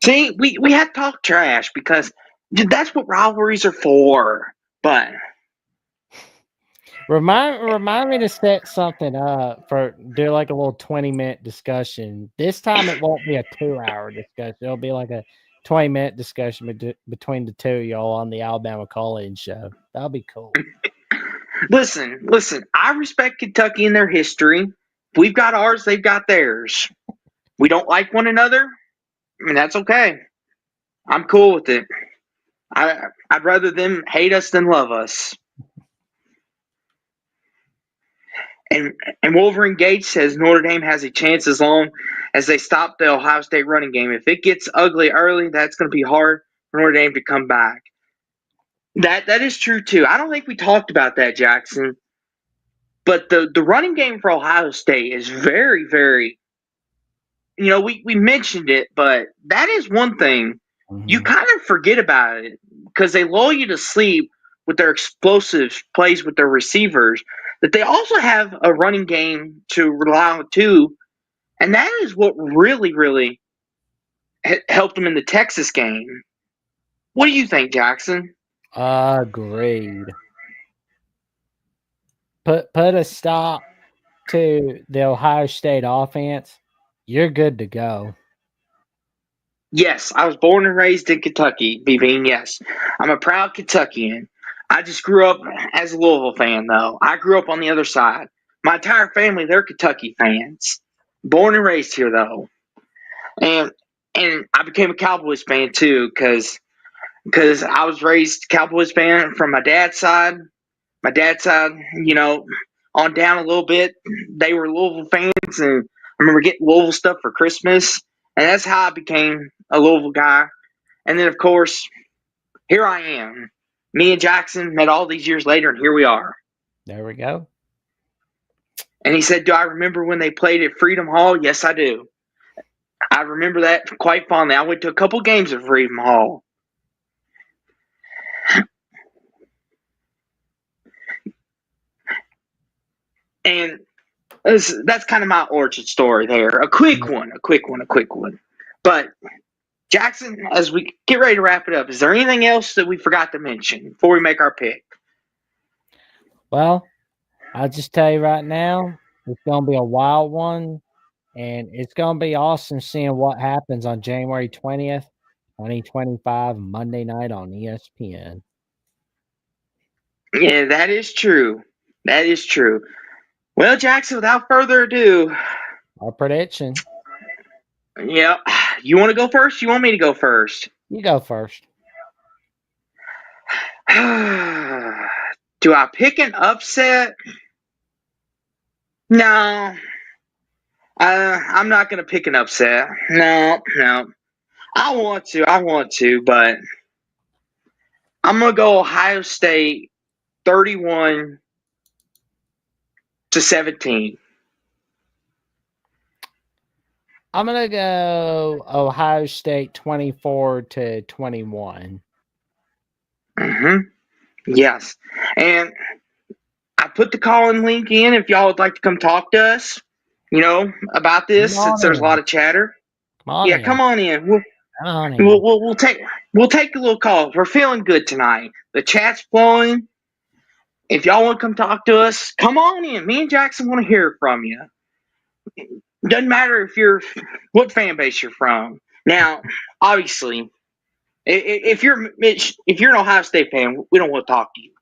See, we have to talk trash because that's what rivalries are for. But remind me to set something up do like a little 20-minute discussion. This time it won't be a 2-hour discussion. It'll be like a 20-minute discussion between the two of y'all on the Alabama Call-In show. That'll be cool. Listen. I respect Kentucky and their history. We've got ours, they've got theirs. We don't like one another. I mean, that's okay. I'm cool with it. I'd rather them hate us than love us. And Wolverine Gage says Notre Dame has a chance as long as they stop the Ohio State running game. If it gets ugly early, that's going to be hard for Notre Dame to come back. That is true too. I don't think we talked about that, Jackson. But the running game for Ohio State is very, very. We mentioned it, but that is one thing you kind of forget about it because they lull you to sleep with their explosive plays with their receivers. That they also have a running game to rely on too, and that is what really, really helped them in the Texas game. What do you think, Jackson? Agreed. Put a stop to the Ohio State offense. You're good to go. Yes, I was born and raised in Kentucky, B-Bean, yes. I'm a proud Kentuckian. I just grew up as a Louisville fan, though. I grew up on the other side. My entire family, they're Kentucky fans. Born and raised here, though. And I became a Cowboys fan, too, because I was raised Cowboys fan from my dad's side. My dad's side, on down a little bit, they were Louisville fans, and I remember getting Louisville stuff for Christmas. And that's how I became a Louisville guy. And then, of course, here I am. Me and Jackson met all these years later, and here we are. There we go. And he said, do I remember when they played at Freedom Hall? Yes, I do. I remember that quite fondly. I went to a couple games at Freedom Hall. And that's kind of my origin story there. A quick one. But Jackson, as we get ready to wrap it up, is there anything else that we forgot to mention before we make our pick? Well, I'll just tell you right now, it's going to be a wild one, and it's going to be awesome seeing what happens on January 20th, 2025, Monday night on ESPN. Yeah, that is true. Well, Jackson, without further ado, Our prediction. Yeah. You want to go first? You want me to go first? You go first. Do I pick an upset? No. I'm not going to pick an upset. No, no. I want to, but I'm going to go Ohio State 31-17. I'm gonna go Ohio State 24-21. Mm-hmm. Yes. And I put the call-in link in if y'all would like to come talk to us, about Come this, since on there's a lot in. of chatter. Come on Yeah, in. come on in. We'll, Come on in. we'll, we'll, we'll take we'll take a little call. We're feeling good tonight. The chat's flowing. If y'all want to come talk to us, come on in. Me and Jackson want to hear from you. Doesn't matter what fan base you're from. Now, obviously, if you're an Ohio State fan, we don't want to talk to you.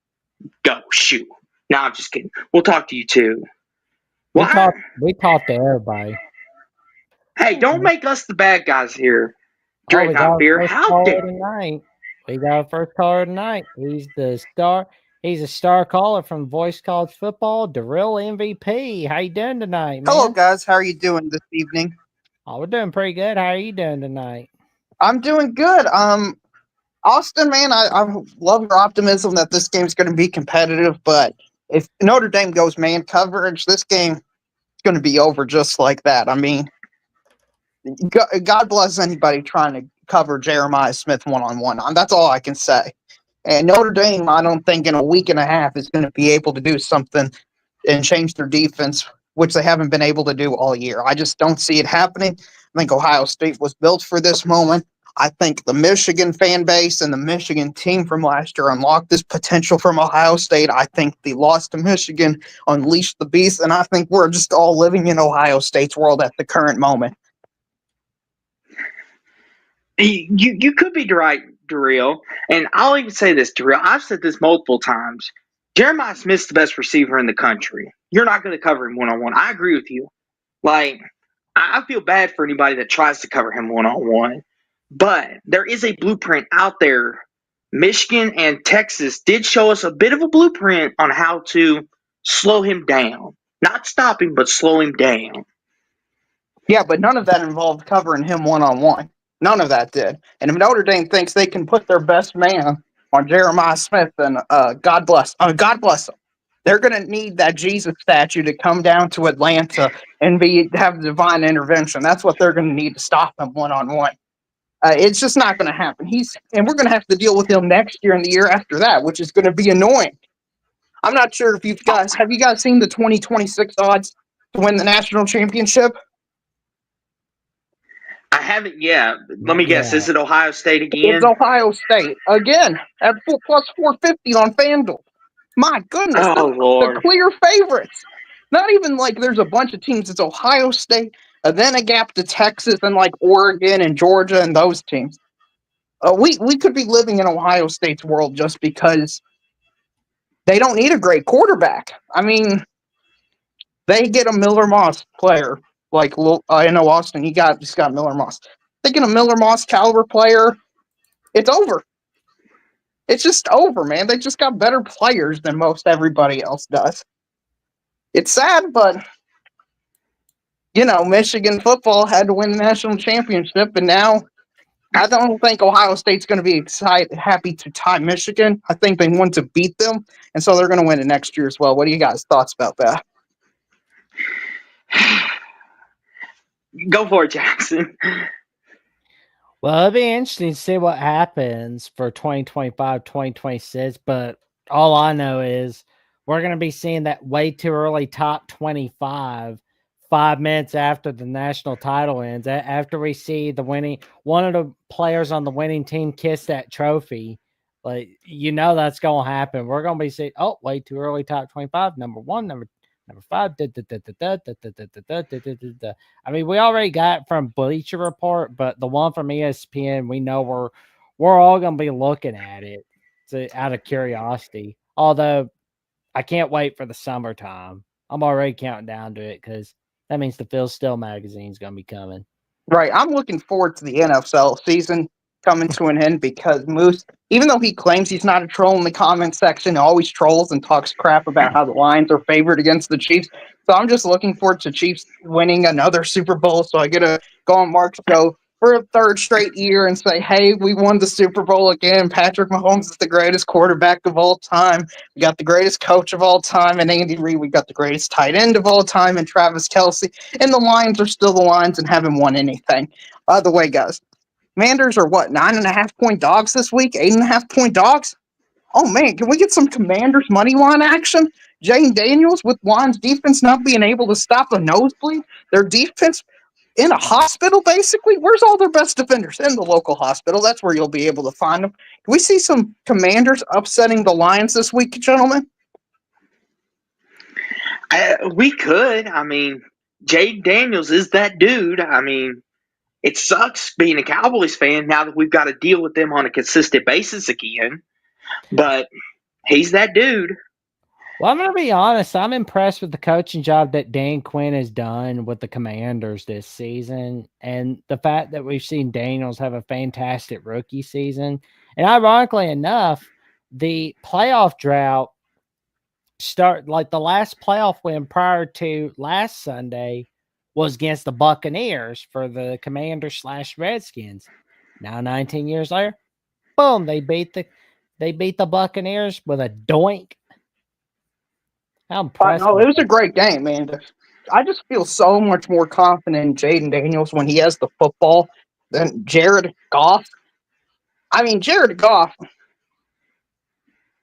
Go shoot. No, I'm just kidding. We'll talk to you too. We Why? talk to everybody. Hey, don't make us the bad guys here. Oh, we got Drayton our Beer. first How caller dare? tonight. We got our first caller tonight. He's the star. He's a star caller from Voice College Football, Darrell MVP. How you doing tonight, man? Hello, guys. How are you doing this evening? Oh, we're doing pretty good. How are you doing tonight? I'm doing good. Austin, man, I love your optimism that this game's going to be competitive, but if Notre Dame goes man coverage, this game is going to be over just like that. I mean, God bless anybody trying to cover Jeremiah Smith one-on-one. That's all I can say. And Notre Dame, I don't think in a week and a half is going to be able to do something and change their defense, which they haven't been able to do all year. I just don't see it happening. I think Ohio State was built for this moment. I think the Michigan fan base and the Michigan team from last year unlocked this potential from Ohio State. I think the loss to Michigan unleashed the beast, and I think we're just all living in Ohio State's world at the current moment. You could be right, Darrell. And I'll even say this, Darrell. I've said this multiple times. Jeremiah Smith's the best receiver in the country. You're not going to cover him one-on-one. I agree with you. Like, I feel bad for anybody that tries to cover him one-on-one. But there is a blueprint out there. Michigan and Texas did show us a bit of a blueprint on how to slow him down. Not stop him, but slow him down. Yeah, but none of that involved covering him one-on-one. None of that did. And if Notre Dame thinks they can put their best man on Jeremiah Smith, then God bless them. They're going to need that Jesus statue to come down to Atlanta and have divine intervention. That's what they're going to need to stop him one-on-one. It's just not going to happen. And we're going to have to deal with him next year and the year after that, which is going to be annoying. I'm not sure if have you guys seen the 2026 odds to win the national championship? I haven't yet. Let me guess. Is it Ohio State again? It's Ohio State again at plus 450 on FanDuel. My goodness, Lord. The clear favorites. Not even like there's a bunch of teams. It's Ohio State, and then a gap to Texas and like Oregon and Georgia and those teams. We could be living in Ohio State's world just because they don't need a great quarterback. I mean, they get a Miller Moss player. Like I know Austin, just got Miller Moss. They get a Miller Moss caliber player. It's over. It's just over, man. They just got better players than most everybody else does. It's sad, but Michigan football had to win the national championship, and now I don't think Ohio State's going to be happy to tie Michigan. I think they want to beat them, and so they're going to win it next year as well. What do you guys' thoughts about that? Go for it, Jackson. Well, it'll be interesting to see what happens for 2025, 2026. But all I know is we're going to be seeing that way too early top 25 5 minutes after the national title ends. After we see one of the players on the winning team kiss that trophy, like, that's going to happen. We're going to be saying, oh, way too early top 25, number 1, number 5. I mean, we already got it from Bleacher Report, but the one from ESPN, we know we're all going to be looking at it out of curiosity. Although I can't wait for the summertime. I'm already counting down to it because that means the Phil Still magazine is going to be coming. Right. I'm looking forward to the NFL season coming to an end because Moose, even though he claims he's not a troll in the comment section, always trolls and talks crap about how the Lions are favored against the Chiefs. So I'm just looking forward to Chiefs winning another Super Bowl so I get to go on Mark's show for a third straight year and say, hey, we won the Super Bowl again. Patrick Mahomes is the greatest quarterback of all time. We got the greatest coach of all time, and Andy Reid. We got the greatest tight end of all time, and Travis Kelce. And the Lions are still the Lions and haven't won anything. By the way, guys, Commanders are what, 9.5-point dogs this week? 8.5-point dogs? Oh, man, can we get some Commanders money line action? Jane Daniels with Lions defense not being able to stop a nosebleed. Their defense in a hospital, basically. Where's all their best defenders? In the local hospital. That's where you'll be able to find them. Can we see some Commanders upsetting the Lions this week, gentlemen? We could. I mean, Jade Daniels is that dude. I mean, it sucks being a Cowboys fan now that we've got to deal with them on a consistent basis again. But he's that dude. Well, I'm going to be honest. I'm impressed with the coaching job that Dan Quinn has done with the Commanders this season, and the fact that we've seen Daniels have a fantastic rookie season. And ironically enough, the playoff drought the last playoff win prior to last Sunday was against the Buccaneers for the Commanders/Redskins. Now, 19 years later, boom, they beat the Buccaneers with a doink. How impressive. No, it was a great game, man. I just feel so much more confident in Jaden Daniels when he has the football than Jared Goff. I mean, Jared Goff,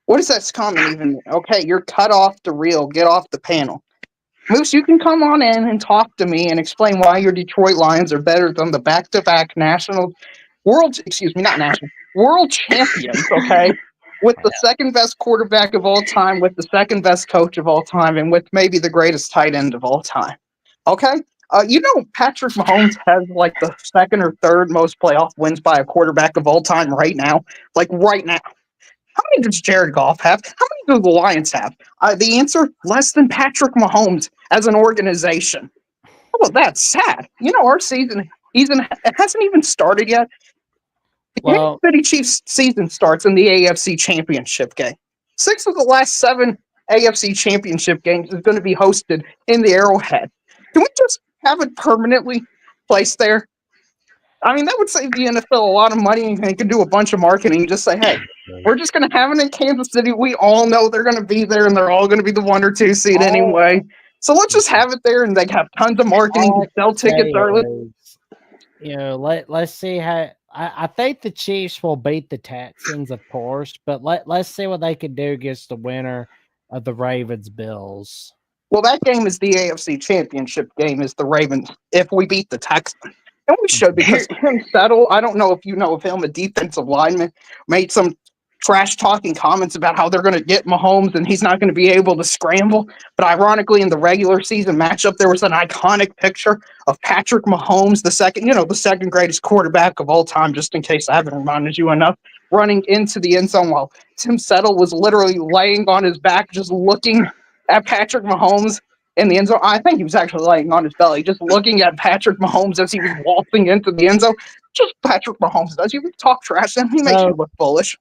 what is that comment even? Okay, you're cut off the reel. Get off the panel. Moose, you can come on in and talk to me and explain why your Detroit Lions are better than the back-to-back world champions, okay? With the second best quarterback of all time, with the second best coach of all time, and with maybe the greatest tight end of all time. Okay? Patrick Mahomes has like the second or third most playoff wins by a quarterback of all time right now. Like right now. How many does Jared Goff have? How many do the Lions have? The answer, less than Patrick Mahomes as an organization. Well, that's sad. Our season it hasn't even started yet. The Kansas City Chiefs season starts in the AFC Championship game. 6 of the last 7 AFC Championship games is going to be hosted in the Arrowhead. Can we just have it permanently placed there? I mean, that would save the NFL a lot of money, and they could do a bunch of marketing and just say, hey, we're just going to have it in Kansas City. We all know they're going to be there, and they're all going to be the 1 or 2 seed anyway. So let's just have it there, and they have tons of marketing to sell tickets early. Let's see how. I think the Chiefs will beat the Texans, of course, but let's see what they can do against the winner of the Ravens-Bills. Well, that game is the AFC Championship game, is the Ravens, if we beat the Texans. And we should, because Tim Settle, I don't know if you know of him, a defensive lineman, made some trash-talking comments about how they're going to get Mahomes and he's not going to be able to scramble. But ironically, in the regular season matchup, there was an iconic picture of Patrick Mahomes, the second greatest quarterback of all time, just in case I haven't reminded you enough, running into the end zone while Tim Settle was literally laying on his back, just looking at Patrick Mahomes in the end zone. I think he was actually laying on his belly, just looking at Patrick Mahomes as he was waltzing into the end zone. Just Patrick Mahomes does. You talk trash to him, he makes you look foolish.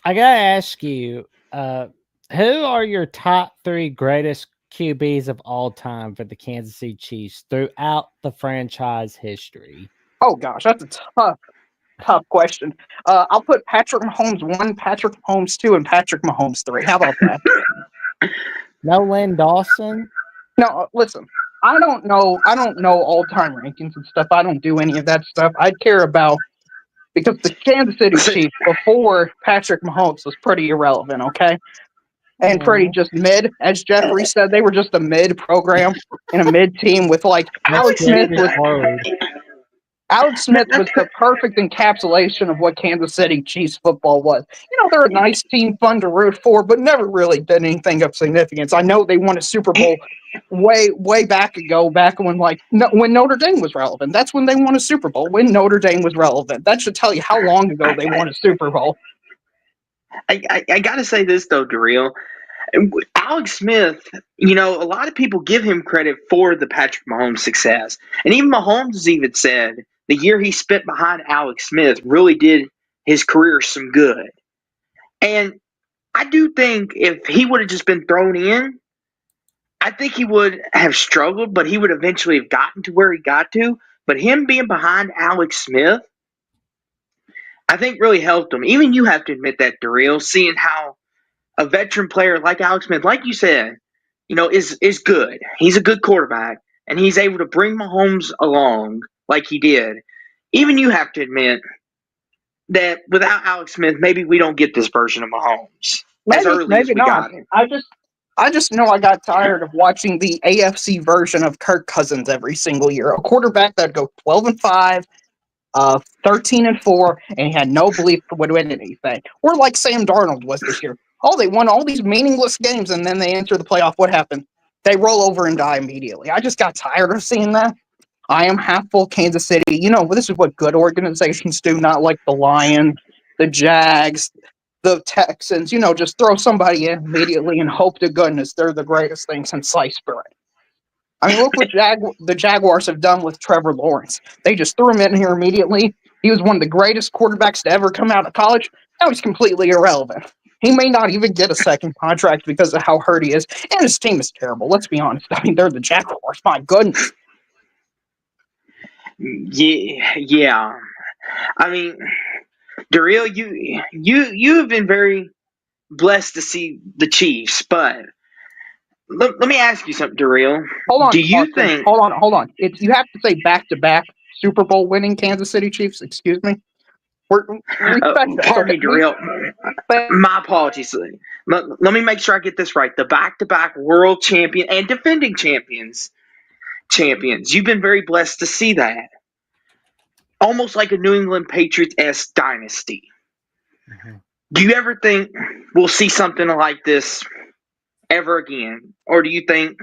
I gotta ask you, who are your top 3 greatest QBs of all time for the Kansas City Chiefs throughout the franchise history? Oh gosh, that's a tough question. I'll put Patrick Mahomes 1, Patrick Mahomes 2, and Patrick Mahomes 3. How about that? No Lynn Dawson? No, listen. I don't know all-time rankings and stuff. I don't do any of that stuff. I care about, because the Kansas City Chiefs before Patrick Mahomes was pretty irrelevant, okay? And pretty just mid. As Jeffrey said, they were just a mid program and a mid team with like Alex Smith was the perfect encapsulation of what Kansas City Chiefs football was. They're a nice team, fun to root for, but never really did anything of significance. I know they won a Super Bowl way back ago, back when when Notre Dame was relevant. That's when they won a Super Bowl, when Notre Dame was relevant. That should tell you how long ago they won a Super Bowl. I got to say this, though, Darrell. Alex Smith, a lot of people give him credit for the Patrick Mahomes success. And even Mahomes has even said the year he spent behind Alex Smith really did his career some good. And I do think if he would have just been thrown in, I think he would have struggled, but he would eventually have gotten to where he got to. But him being behind Alex Smith, I think really helped him. Even you have to admit that, Darrell, seeing how a veteran player like Alex Smith, like you said, is good. He's a good quarterback, and he's able to bring Mahomes along like he did. Even you have to admit that without Alex Smith, maybe we don't get this version of Mahomes as early as we got him. I just know I got tired of watching the AFC version of Kirk Cousins every single year. A quarterback that'd go 12-5, 13-4, and he had no belief would win anything. Or like Sam Darnold was this year. Oh, they won all these meaningless games, and then they enter the playoff. What happened? They roll over and die immediately. I just got tired of seeing that. I am half full Kansas City. This is what good organizations do, not like the Lions, the Jags, the Texans. Just throw somebody in immediately and hope to goodness they're the greatest thing since sliced bread. I mean, look what the Jaguars have done with Trevor Lawrence. They just threw him in here immediately. He was one of the greatest quarterbacks to ever come out of college. Now he's completely irrelevant. He may not even get a second contract because of how hurt he is. And his team is terrible. Let's be honest. I mean, they're the Jaguars. My goodness. Yeah. I mean, Darrell, you've been very blessed to see the Chiefs, but let me ask you something, Darrell. Hold on. Do you think? Hold on. You have to say back-to-back Super Bowl winning Kansas City Chiefs. Excuse me. Pardon me, Darrell. My apologies. Let me make sure I get this right. The back-to-back world champion and defending champions. You've been very blessed to see that. Almost like a New England Patriots-esque dynasty. Mm-hmm. Do you ever think we'll see something like this ever again? Or do you think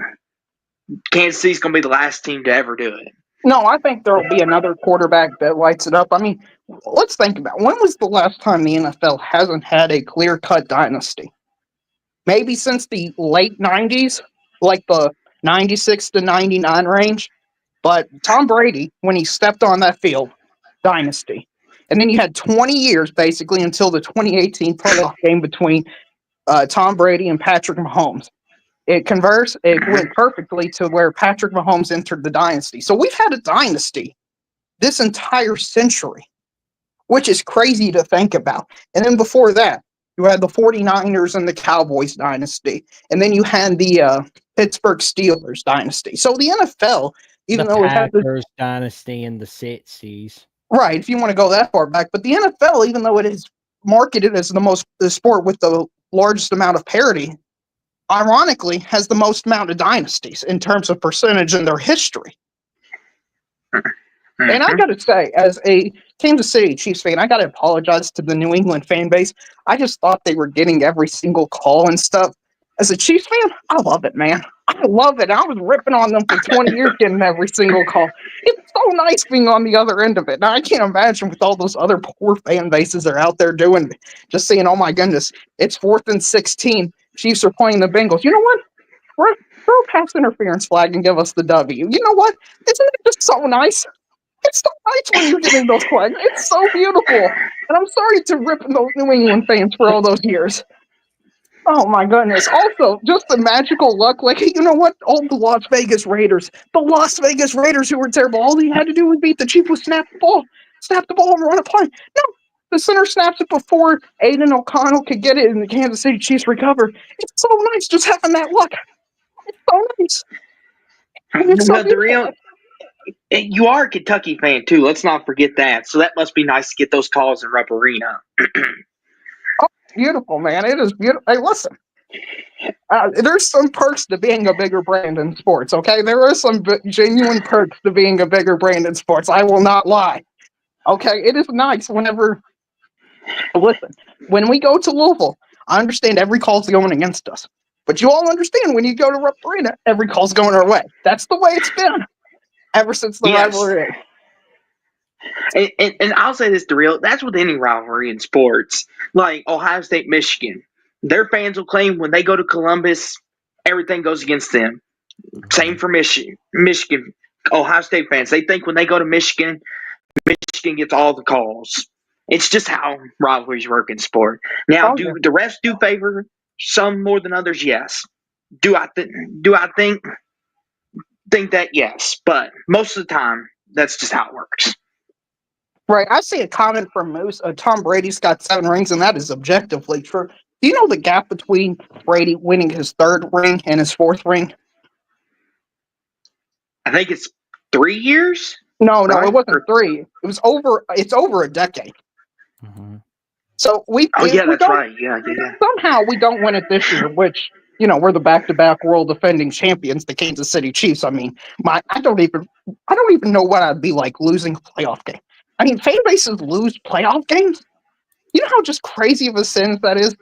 Kansas City's going to be the last team to ever do it? No, I think there will be another quarterback that lights it up. I mean, let's think about it. When was the last time the NFL hasn't had a clear-cut dynasty? Maybe since the late 90s, like the 96 to 99 range. But Tom Brady, when he stepped on that field, dynasty. And then you had 20 years, basically, until the 2018 playoff game between Tom Brady and Patrick Mahomes. It went perfectly to where Patrick Mahomes entered the dynasty. So we've had a dynasty this entire century, which is crazy to think about. And then before that, you had the 49ers and the Cowboys dynasty. And then you had the Pittsburgh Steelers dynasty. So the NFL, even though it had the dynasty in the 60s. Right, if you want to go that far back. But the NFL, even though it is marketed as the sport with the largest amount of parity, ironically, has the most amount of dynasties in terms of percentage in their history. Mm-hmm. And I got to say, as a Kansas City Chiefs fan, I got to apologize to the New England fan base. I just thought they were getting every single call and stuff. As a Chiefs fan, I love it, man. I love it. I was ripping on them for 20 years getting every single call. It's so nice being on the other end of it. Now, I can't imagine with all those other poor fan bases that are out there doing, just saying, oh my goodness, it's 4th and 16. Chiefs are playing the Bengals. You know what? Throw a pass interference flag and give us the W. You know what? Isn't it just so nice? It's so nice when you're getting those flags. It's so beautiful. And I'm sorry to rip those New England fans for all those years. Oh my goodness. Also, just the magical luck. Like, you know what? All the Las Vegas Raiders who were terrible, all they had to do was beat the Chiefs was snap the ball and run a play. No, the center snaps it before Aiden O'Connell could get it and the Kansas City Chiefs recover. It's so nice just having that luck. It's so nice. It's so beautiful. You are a Kentucky fan, too. Let's not forget that. So that must be nice to get those calls in Rupp Arena. Oh, beautiful, man. It is beautiful. Hey, listen. There's some perks to being a bigger brand in sports, okay? There are some genuine perks to being a bigger brand in sports. I will not lie. Okay? It is nice whenever... Listen, when we go to Louisville, I understand every call's going against us. But you all understand when you go to Rupp Arena, every call's going our way. That's the way it's been ever since the rivalry. And I'll say this, Darrell, that's with any rivalry in sports. Like Ohio State, Michigan. Their fans will claim when they go to Columbus, everything goes against them. Same for Michigan. Ohio State fans, they think when they go to Michigan, Michigan gets all the calls. It's just how rivalries work in sport. Now, do the refs do favor some more than others? Yes. Do I think that? Yes, but most of the time, that's just how it works. Right. I see a comment from Moose. Tom Brady's got 7 rings, and that is objectively true. Do you know the gap between Brady winning his 3rd ring and his 4th ring? I think it's 3 years. No, it wasn't 3. It was over. It's over a decade. Mm-hmm. So that's right. Yeah. Somehow we don't win it this year, which we're the back-to-back world defending champions, the Kansas City Chiefs. I mean, I don't even know what I'd be like losing a playoff game. I mean, fan bases lose playoff games. You know how just crazy of a sin that is?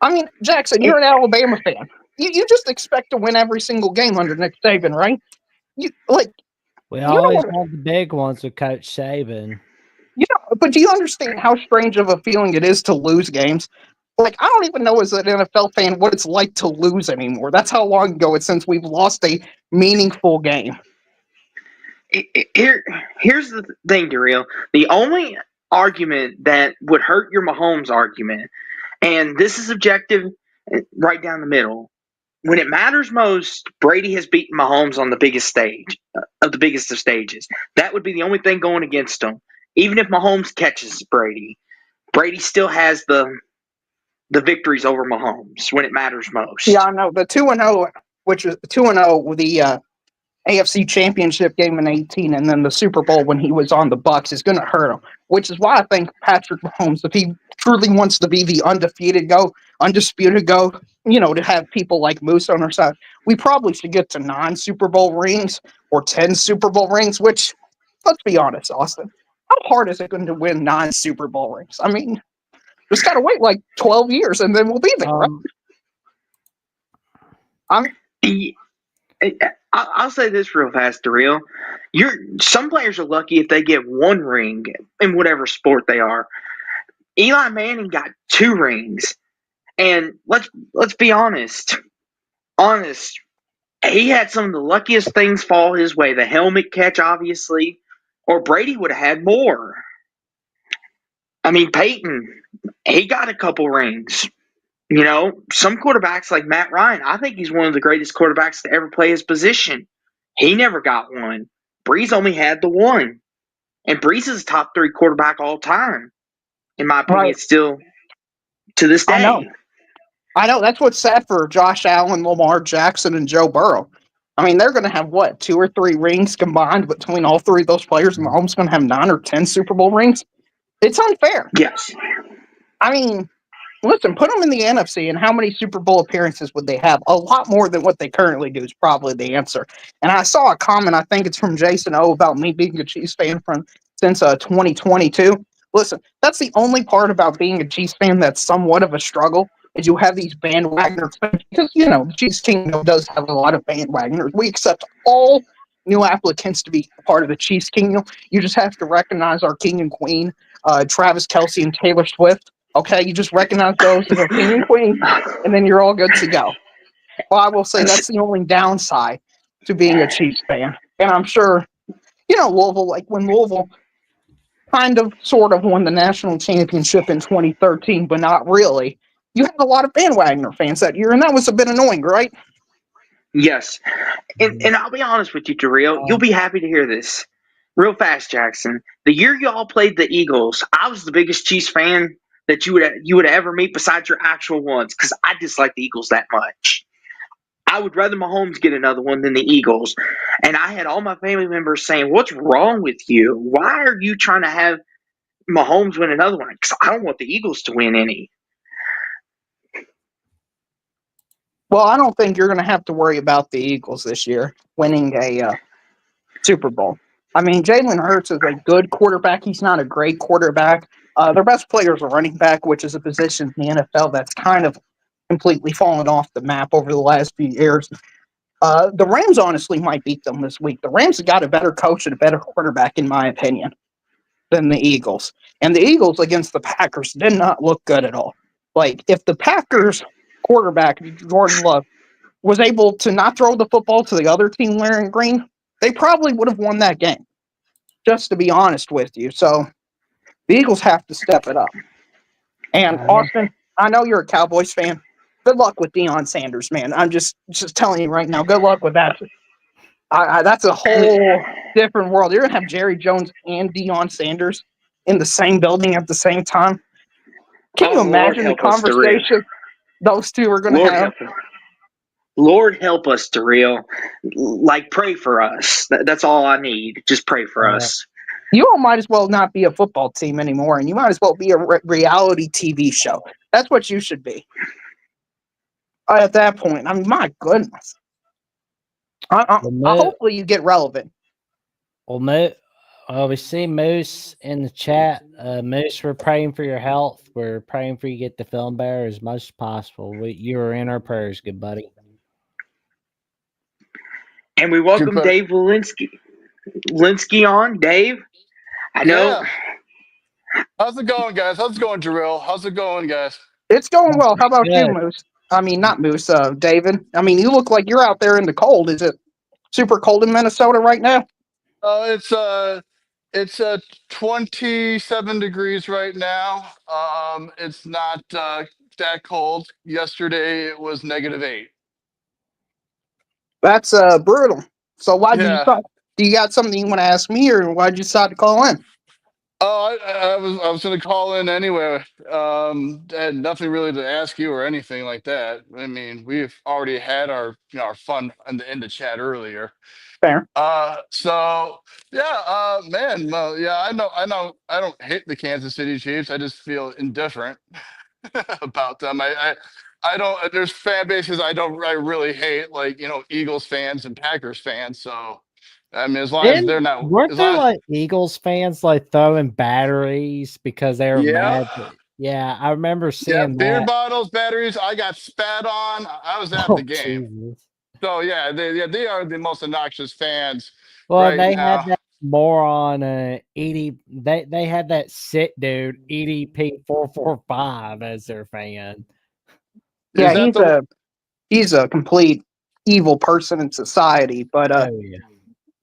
I mean, Jackson, you're an Alabama fan. You just expect to win every single game under Nick Saban, right? We always want the big ones with Coach Saban. But do you understand how strange of a feeling it is to lose games? Like, I don't even know as an NFL fan what it's like to lose anymore. That's how long ago it's since we've lost a meaningful game. Here's the thing, Darrell. The only argument that would hurt your Mahomes argument, and this is objective, right down the middle. When it matters most, Brady has beaten Mahomes on the biggest stage, of the biggest of stages. That would be the only thing going against him. Even if Mahomes catches Brady, Brady still has the victories over Mahomes when it matters most. Yeah, I know. The 2-0, which was 2-0 with the AFC Championship game in 2018, and then the Super Bowl when he was on the Bucs is going to hurt him. Which is why I think Patrick Mahomes, if he truly wants to be the undisputed GOAT, to have people like Moose on our side, we probably should get to 9 Super Bowl rings or 10 Super Bowl rings. Which, let's be honest, Austin, how hard is it going to win 9 Super Bowl rings? I mean, just got to wait like 12 years and then we'll be there, right? I'll say this real fast, Darrell. Some players are lucky if they get 1 ring in whatever sport they are. Eli Manning got 2 rings, and let's be honest. He had some of the luckiest things fall his way. The helmet catch, obviously, or Brady would have had more. I mean, Peyton, he got a couple rings. Some quarterbacks like Matt Ryan, I think he's one of the greatest quarterbacks to ever play his position. He never got one. Breeze only had the 1. And Breeze is a top 3 quarterback all time. In my opinion, Right. Still to this day. I know. That's what's sad for Josh Allen, Lamar Jackson, and Joe Burrow. I mean, they're going to have, 2 or 3 rings combined between all 3 of those players, and Mahomes going to have 9 or 10 Super Bowl rings? It's unfair. Yes. I mean, listen, put them in the NFC, and how many Super Bowl appearances would they have? A lot more than what they currently do is probably the answer. And I saw a comment, I think it's from Jason O, about me being a Chiefs fan since 2022. Listen, that's the only part about being a Chiefs fan that's somewhat of a struggle, is you have these bandwagoners. Because, the Chiefs Kingdom does have a lot of bandwagoners. We accept all new applicants to be part of the Chiefs Kingdom. You just have to recognize our king and queen, Travis Kelce and Taylor Swift. Okay, you just recognize those as a king and queen, and then you're all good to go. Well, I will say that's the only downside to being a Chiefs fan. And I'm sure, Louisville, like when Louisville sort of won the national championship in 2013, but not really, you had a lot of bandwagoner fans that year, and that was a bit annoying, right? Yes. And I'll be honest with you, Darrell, you'll be happy to hear this. Real fast, Jackson. The year y'all played the Eagles, I was the biggest Chiefs fan that you would ever meet besides your actual ones, because I dislike the Eagles that much. I would rather Mahomes get another one than the Eagles. And I had all my family members saying, "What's wrong with you? Why are you trying to have Mahomes win another one?" Because I don't want the Eagles to win any. Well, I don't think you're going to have to worry about the Eagles this year winning a Super Bowl. I mean, Jalen Hurts is a good quarterback. He's not a great quarterback. Their best player is a running back, which is a position in the NFL that's kind of completely fallen off the map over the last few years. The Rams honestly might beat them this week. The Rams have got a better coach and a better quarterback, in my opinion, than the Eagles. And the Eagles against the Packers did not look good at all. Like, if the Packers quarterback, Jordan Love, was able to not throw the football to the other team wearing green, they probably would have won that game, just to be honest with you. So the Eagles have to step it up. And Austin, I know you're a Cowboys fan. Good luck with Deion Sanders, man. I'm just telling you right now, good luck with that. That's a whole different world. You're going to have Jerry Jones and Deion Sanders in the same building at the same time. Can you imagine the conversation those two are going to have? Lord help us, Darrell. Like, pray for us. That's all I need. Just pray for us. You all might as well not be a football team anymore, and you might as well be a reality TV show. That's what you should be. At that point, I mean, my goodness. Hopefully you get relevant. Well, we see Moose in the chat. Moose, we're praying for your health. We're praying for you to get the film better as much as possible. You are in our prayers, good buddy. And we welcome Dave Walensky on. Dave, I know. Yeah. How's it going, guys? How's it going, Jarrell? How's it going, guys? It's going well. How about you, Moose? I mean, not Moose, David. I mean, you look like you're out there in the cold. Is it super cold in Minnesota right now? It's 27 degrees right now. It's not that cold. Yesterday it was -8. That's brutal. So why did you decide? Do you got something you want to ask me, or why did you decide to call in? Oh, I was going to call in anyway. I had nothing really to ask you or anything like that. I mean, we've already had our our fun in the chat earlier. Fair. So yeah, man. Well, yeah, I know. I don't hate the Kansas City Chiefs. I just feel indifferent about them. I don't. There's fan bases I really hate, like Eagles fans and Packers fans. So I mean, as long as they're not, weren't there like Eagles fans like throwing batteries because they were mad? Yeah, I remember seeing beer bottles, batteries. I got spat on. I was at the game. Jesus. So yeah, they are the most obnoxious fans. Well, right they now. had that moron They had that sit dude EDP 445 as their fan. Yeah, he's a complete evil person in society. But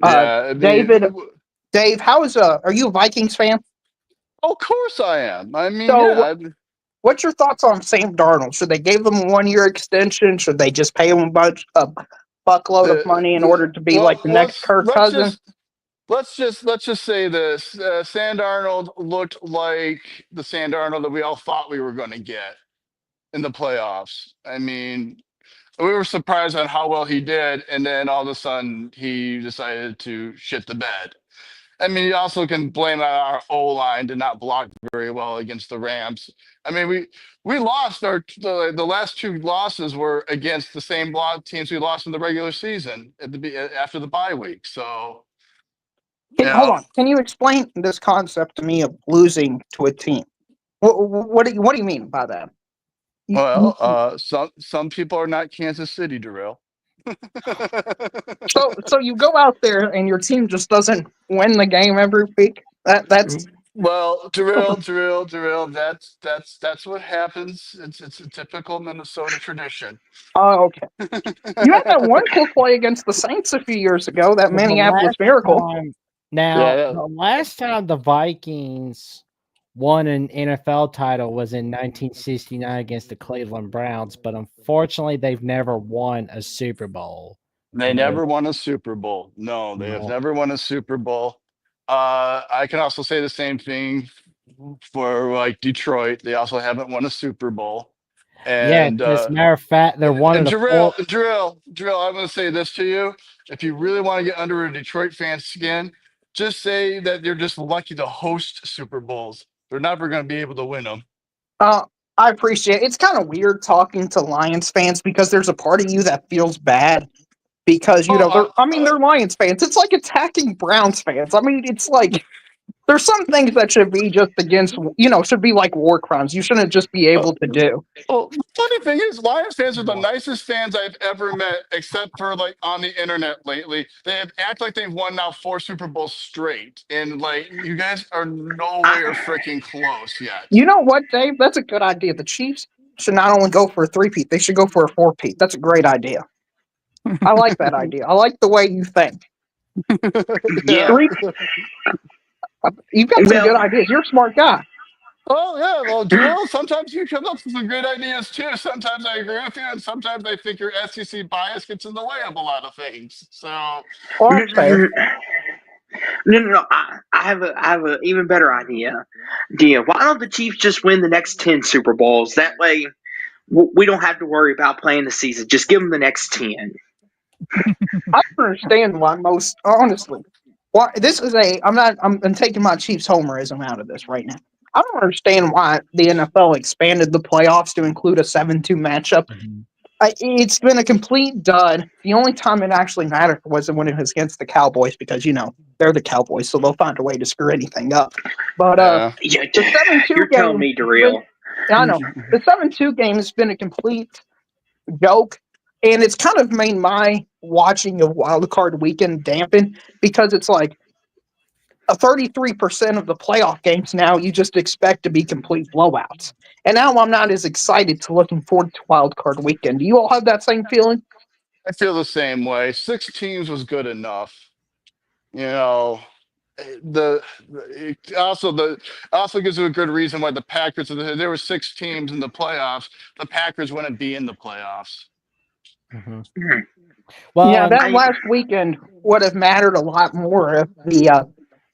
Dave, are you a Vikings fan? Of course I am. I mean, what's your thoughts on Sam Darnold? Should they give him a 1-year extension? Should they just pay him a buckload of money in order to be like the next Kirk Cousins? Let's just say this: Sam Darnold looked like the Sam Darnold that we all thought we were going to get in the playoffs. I mean, we were surprised on how well he did, and then all of a sudden he decided to shit the bed. I mean, you also can blame our O-line to not block very well against the Rams. I mean, we lost the last 2 losses were against the same teams we lost in the regular season after the bye week. So, hold on. Can you explain this concept to me of losing to a team? What do you mean by that? Well, some people are not Kansas City, Darrell. So you go out there and your team just doesn't win the game every week. That's well, Darrell. That's what happens. It's a typical Minnesota tradition. Oh, okay. You had that one cool play against the Saints a few years ago, that Minneapolis Miracle. The last time the Vikings won an NFL title was in 1969 against the Cleveland Browns, but unfortunately, they've never won a Super Bowl. They never won a Super Bowl. No, they have never won a Super Bowl. I can also say the same thing for like Detroit. They also haven't won a Super Bowl. And as a matter of fact, they're one of the Drill, I'm going to say this to you. If you really want to get under a Detroit fan's skin, just say that they're just lucky to host Super Bowls. They're never going to be able to win them. I appreciate it. It's kind of weird talking to Lions fans because there's a part of you that feels bad because, they're Lions fans. It's like attacking Browns fans. I mean, it's like there's some things that should be just against, should be like war crimes. You shouldn't just be able to do. Well, the funny thing is, Lions fans are the nicest fans I've ever met, except for like on the internet lately. They act like they've won now 4 Super Bowls straight, and like you guys are nowhere freaking close yet. You know what, Dave? That's a good idea. The Chiefs should not only go for a three-peat, they should go for a four-peat. That's a great idea. I like that idea. I like the way you think. Yeah. Three, you've got some Well, good ideas. You're a smart guy. Oh yeah, well, Darrell, sometimes you come up with some great ideas too. Sometimes I agree with you, and sometimes I think your SEC bias gets in the way of a lot of things. So Well, that's fair. No. I have a even better idea. Why don't the Chiefs just win the next 10 Super Bowls? That way, we don't have to worry about playing the season. Just give them the next 10. I don't understand why most honestly. Why this is a I'm taking my Chiefs homerism out of this right now. I don't understand why the NFL expanded the playoffs to include a 7-2 matchup. It's been a complete dud. The only time it actually mattered was when it was against the Cowboys because they're the Cowboys, so they'll find a way to screw anything up. But yeah, Yeah, the 7-2 you're game, telling me, Darrell. I know the 7-2 game has been a complete joke, and it's kind of made my watching of Wild Card Weekend dampen because it's like a 33% of the playoff games now you just expect to be complete blowouts. And now I'm not as excited to looking forward to Wild Card Weekend. Do you all have that same feeling? I feel the same way. 6 teams was good enough. You know, it also gives you a good reason why the Packers. There were 6 teams in the playoffs. The Packers wouldn't be in the playoffs. Well, Yeah, that last weekend would have mattered a lot more if the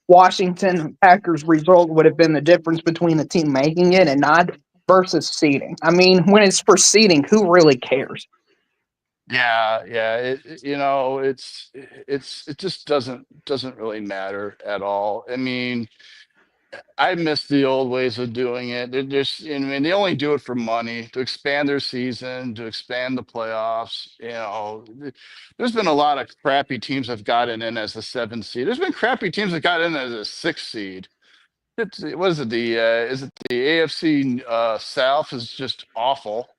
Washington Packers result would have been the difference between the team making it and not versus seeding. I mean, when it's for seeding, who really cares? Yeah. It just doesn't really matter at all. I mean, I miss the old ways of doing it. They only do it for money to expand their season, to expand the playoffs. There's been a lot of crappy teams that have gotten in as a 7 seed. There's been crappy teams that got in as a 6 seed. What is it? Is it the AFC South is just awful.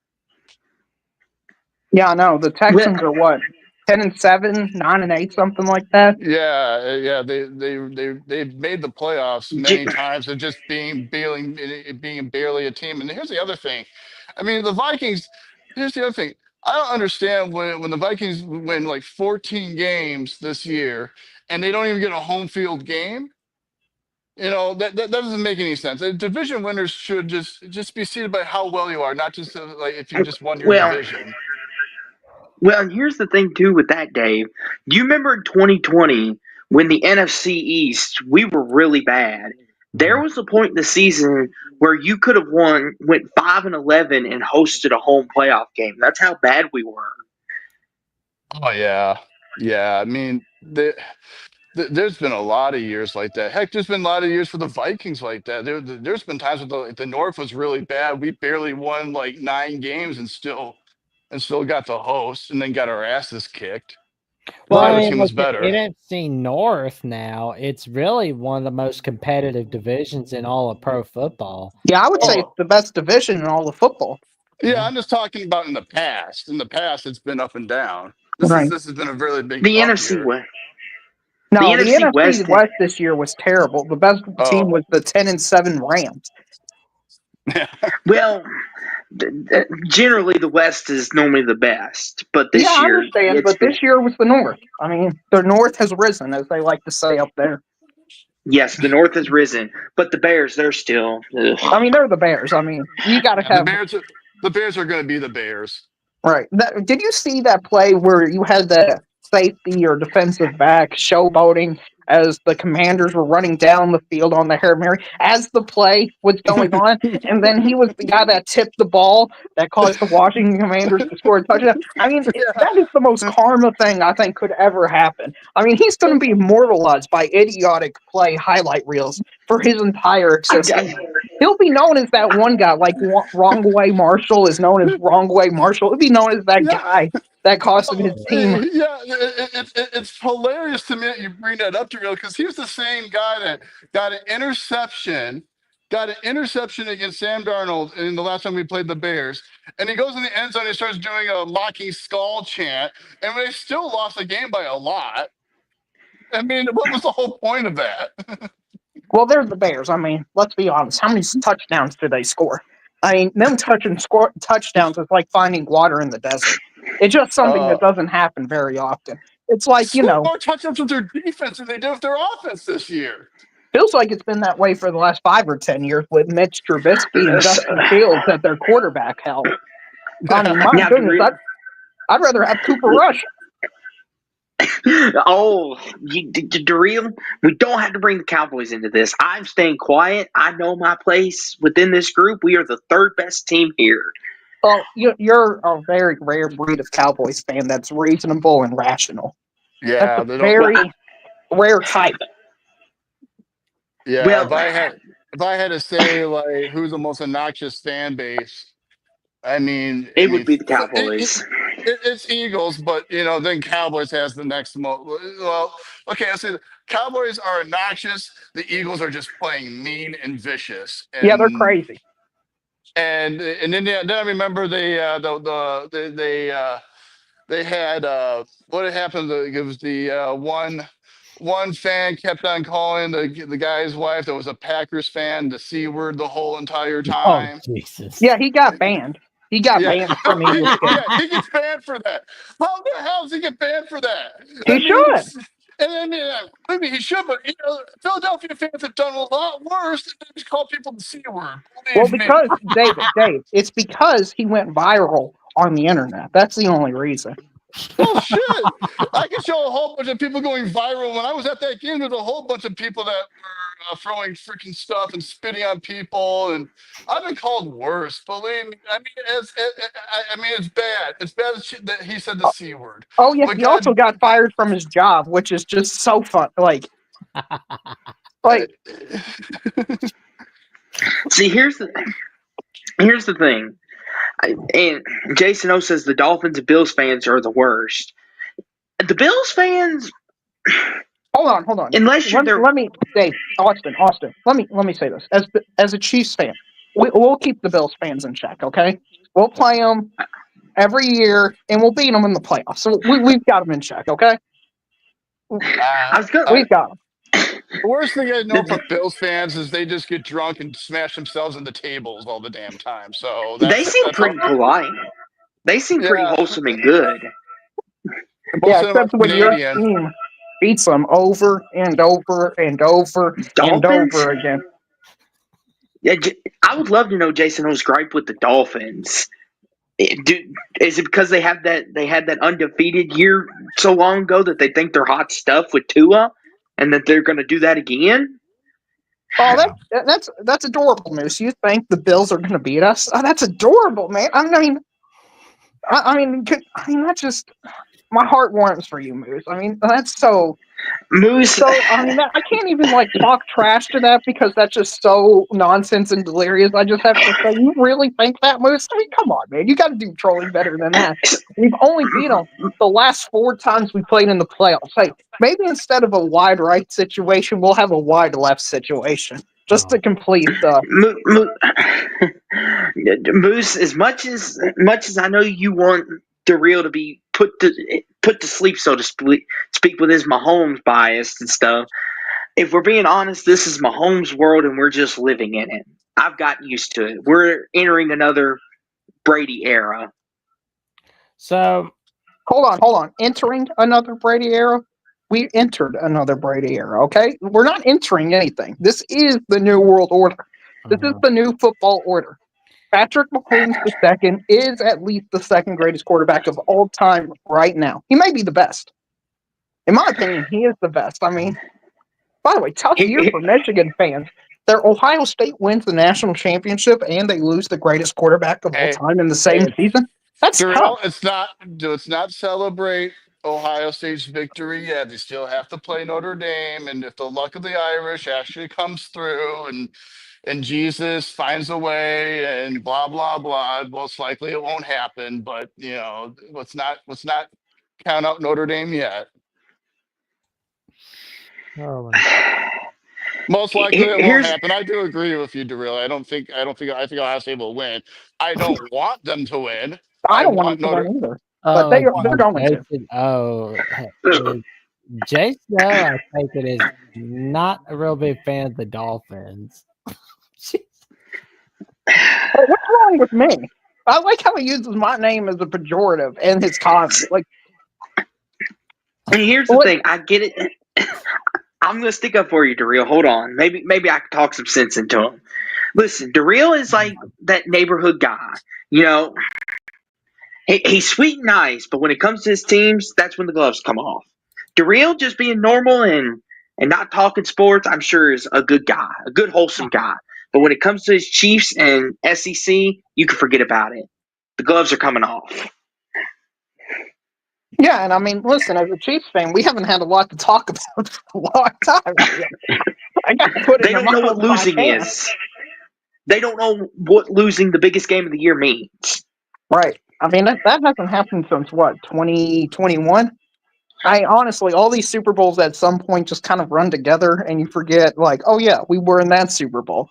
Yeah, I know. The Texans are what? 10-7, 9-8, something like that. Yeah. They've made the playoffs many times and just being barely a team. And here's the other thing. I mean, the Vikings. Here's the other thing. I don't understand when the Vikings win like 14 games this year and they don't even get a home field game. That doesn't make any sense. Division winners should just be seeded by how well you are, not just like if you just won your division. Well, and here's the thing too with that, Dave. Do you remember in 2020 when the NFC East we were really bad? There was a point in the season where you could have went 5-11 and hosted a home playoff game. That's how bad we were. Oh yeah. I mean, there's been a lot of years like that. Heck, there's been a lot of years for the Vikings like that. There's been times when the North was really bad. We barely won like 9 games and still got the host and then got our asses kicked. Well, The I other mean, team was the better. NFC North now, it's really one of the most competitive divisions in all of pro football. Yeah, I would say it's the best division in all of football. Yeah, I'm just talking about in the past. In the past, it's been up and down. This has been a really big. The up NFC year. West. No, the NFC West this year was terrible. The best team was the 10-7 Rams. Well, generally the West is normally the best, but this year, I understand. But this year was the North. I mean, the North has risen, as they like to say up there. Yes, the North has risen, but the Bears, they're still. Ugh. I mean, they're the Bears. I mean, you got to have the Bears are going to be the Bears, right? Did you see that play where you had the safety or defensive back showboating as the Commanders were running down the field on the Hail Mary as the play was going on, and then he was the guy that tipped the ball that caused the Washington Commanders to score a touchdown? I mean, that is the most karma thing I think could ever happen. I mean, he's going to be immortalized by idiotic play highlight reels for his entire existence. He'll be known as that one guy, like Wrong Way Marshall is known as Wrong Way Marshall. He'll be known as that guy that cost him his team. Yeah, it's hilarious to me that you bring that up, Darrell, because he was the same guy that got an interception against Sam Darnold in the last time we played the Bears, and he goes in the end zone and starts doing a mocking skull chant, and they still lost the game by a lot. I mean, what was the whole point of that? Well, they're the Bears. I mean, let's be honest. How many touchdowns did they score? I mean, them touchdowns is like finding water in the desert. It's just something that doesn't happen very often. It's like, Scored more touchdowns with their defense than they did with their offense this year. Feels like it's been that way for the last 5 or 10 years with Mitch Trubisky and Justin Fields at their quarterback help. I mean, my Now, goodness, I'd rather have Cooper Rush. Darrell, we don't have to bring the Cowboys into this. I'm staying quiet. I know my place within this group. We are the third best team here. Well, you're a very rare breed of Cowboys fan that's reasonable and rational. Yeah, That's a very rare type. Yeah, Well, if I had to say like who's the most obnoxious fan base, it would be the Cowboys. It's Eagles, but then Cowboys has the next most. Well, okay, I'll say the Cowboys are obnoxious. The Eagles are just playing mean and vicious. And, Yeah, they're crazy. And then I remember they had what had happened. It was the one fan kept on calling the guy's wife that was a Packers fan the C word the whole entire time. Oh, Jesus. Yeah, he got banned. He got banned from Eagles. He gets banned for that. How the hell does he get banned for that? He should. And maybe he should, but Philadelphia fans have done a lot worse than just call people the C word. Well, because Dave, it's because he went viral on the internet. That's the only reason. Well, shit. I can show a whole bunch of people going viral. When I was at that game, there was a whole bunch of people that were throwing freaking stuff and spitting on people, and I've been called worse. Believe me. I mean, it's bad. It's bad that he said the C word. Oh yeah, But he also got fired from his job, which is just so fun. Like. See, here's the thing. And Jason O says the Dolphins and Bills fans are the worst. The Bills fans. Hold on. Unless you're let me, Dave, Austin. Let me say this as a Chiefs fan, we'll keep the Bills fans in check. Okay, we'll play them every year and we'll beat them in the playoffs. So we've got them in check. Okay, we've got them. The worst thing I know for Bills fans is they just get drunk and smash themselves in the tables all the damn time. So they seem pretty polite. They seem pretty wholesome and good. Yeah, except when your team beats them over and over and over and over again. Yeah, I would love to know Jason O's gripe with the Dolphins. Is it because they had that undefeated year so long ago that they think they're hot stuff with Tua? And that they're going to do that again? Oh, that's adorable, Moose. You think the Bills are going to beat us? Oh, that's adorable, man. I mean, that's just my heart warms for you, Moose. I mean, that's so. Moose. So I mean, I can't even talk trash to that because that's just so nonsense and delirious. I just have to say, you really think that, Moose? I mean, come on, man. You got to do trolling better than that. We've only beat them the last 4 times we played in the playoffs. Hey, maybe instead of a wide right situation, we'll have a wide left situation just to complete the. Moose, as much as I know you want Darrell to be put to sleep, so to speak, with his Mahomes bias and stuff. If we're being honest, this is Mahomes' world, and we're just living in it. I've gotten used to it. We're entering another Brady era. So, hold on. Entering another Brady era? We entered another Brady era, okay? We're not entering anything. This is the new world order. This is the new football order. Patrick Mahomes II is at least the second greatest quarterback of all time right now. He may be the best. In my opinion, he is the best. I mean, by the way, tough year for Michigan fans. Their Ohio State wins the national championship and they lose the greatest quarterback of all time in the same season. That's tough. Let's not celebrate Ohio State's victory yet. They still have to play Notre Dame, and if the luck of the Irish actually comes through and Jesus finds a way and blah blah blah, most likely it won't happen. But let's not count out Notre Dame yet. Oh, most likely it won't happen. I do agree with you, Darrell. I think Ohio State will win. I don't want them to win. I don't want them to win either. But they're going to. Jason, I think it is not a real big fan of the Dolphins. But what's wrong with me? I like how he uses my name as a pejorative in his comments. Like, And here's the thing, I get it. I'm gonna stick up for you, Daryl. Hold on. Maybe I can talk some sense into him. Listen, Daryl is like that neighborhood guy. You know, he's sweet and nice, but when it comes to his teams, that's when the gloves come off. Daryl just being normal and not talking sports, I'm sure is a good guy, a good wholesome guy. But when it comes to his Chiefs and SEC, you can forget about it. The gloves are coming off. yeah, and I mean, listen, as a Chiefs fan, we haven't had a lot to talk about for a long time. I got to put it They in don't know what my losing hands. is. They don't know what losing the biggest game of the year means. Right. I mean, that hasn't happened since what, 2021? I honestly, all these Super Bowls at some point just kind of run together, and you forget, like, oh yeah, we were in that Super Bowl.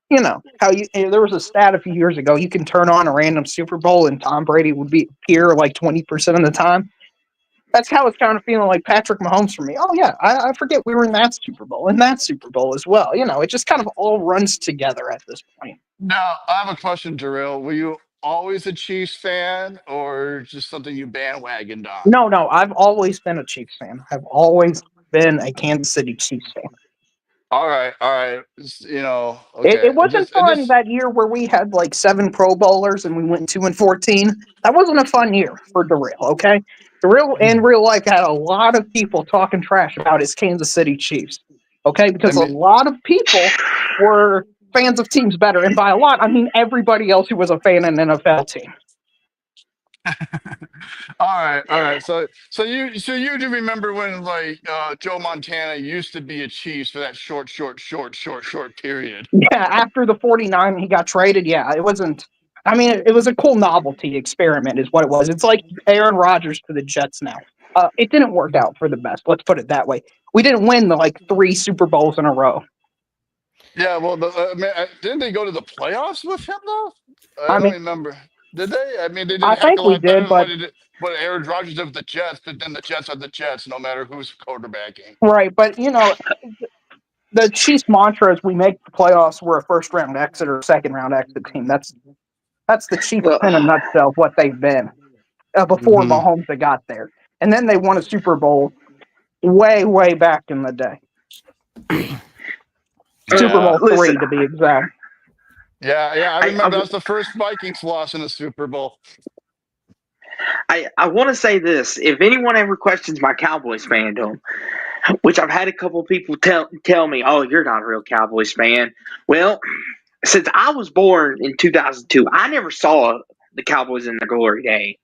You know how there was a stat a few years ago. You can turn on a random Super Bowl, and Tom Brady would be appear like 20% of the time. That's how it's kind of feeling like Patrick Mahomes for me. Oh yeah, I forget we were in that Super Bowl and that Super Bowl as well. You know, it just kind of all runs together at this point. Now, I have a question, Darrell. Were you always a Chiefs fan, or just something you bandwagoned on? No, I've always been a Chiefs fan. I've always been a Kansas City Chiefs fan. All right, It okay. wasn't fun that year where we had like 7 Pro Bowlers and we went 2-14. That wasn't a fun year for Darrell, okay? Darrell in real life had a lot of people talking trash about his Kansas City Chiefs, okay? Because a lot of people were fans of teams better. And by a lot, I mean everybody else who was a fan of an NFL team. all right. So you do remember when like Joe Montana used to be a Chiefs for that short period? Yeah, after the 49, he got traded. Yeah, it wasn't. I mean, it was a cool novelty experiment, is what it was. It's like Aaron Rodgers to the Jets now. It didn't work out for the best. Let's put it that way. We didn't win the 3 Super Bowls in a row. Yeah, well, didn't they go to the playoffs with him though? I don't remember. Did they? I mean, they did I a heck think of a we lot better did, than but what Aaron Rodgers did with the Jets. But then the Jets are the Jets, no matter who's quarterbacking. right. But the Chiefs' mantra is we make the playoffs. We're a first round exit or second round exit team. That's the Chiefs in a nutshell of what they've been before Mahomes got there, and then they won a Super Bowl way back in the day. Super Bowl 3 to be exact. Yeah, I remember that was the first Vikings loss in the Super Bowl. I want to say this: if anyone ever questions my Cowboys fandom, which I've had a couple people tell me, "Oh, you're not a real Cowboys fan." Well, since I was born in 2002, I never saw the Cowboys in their glory day,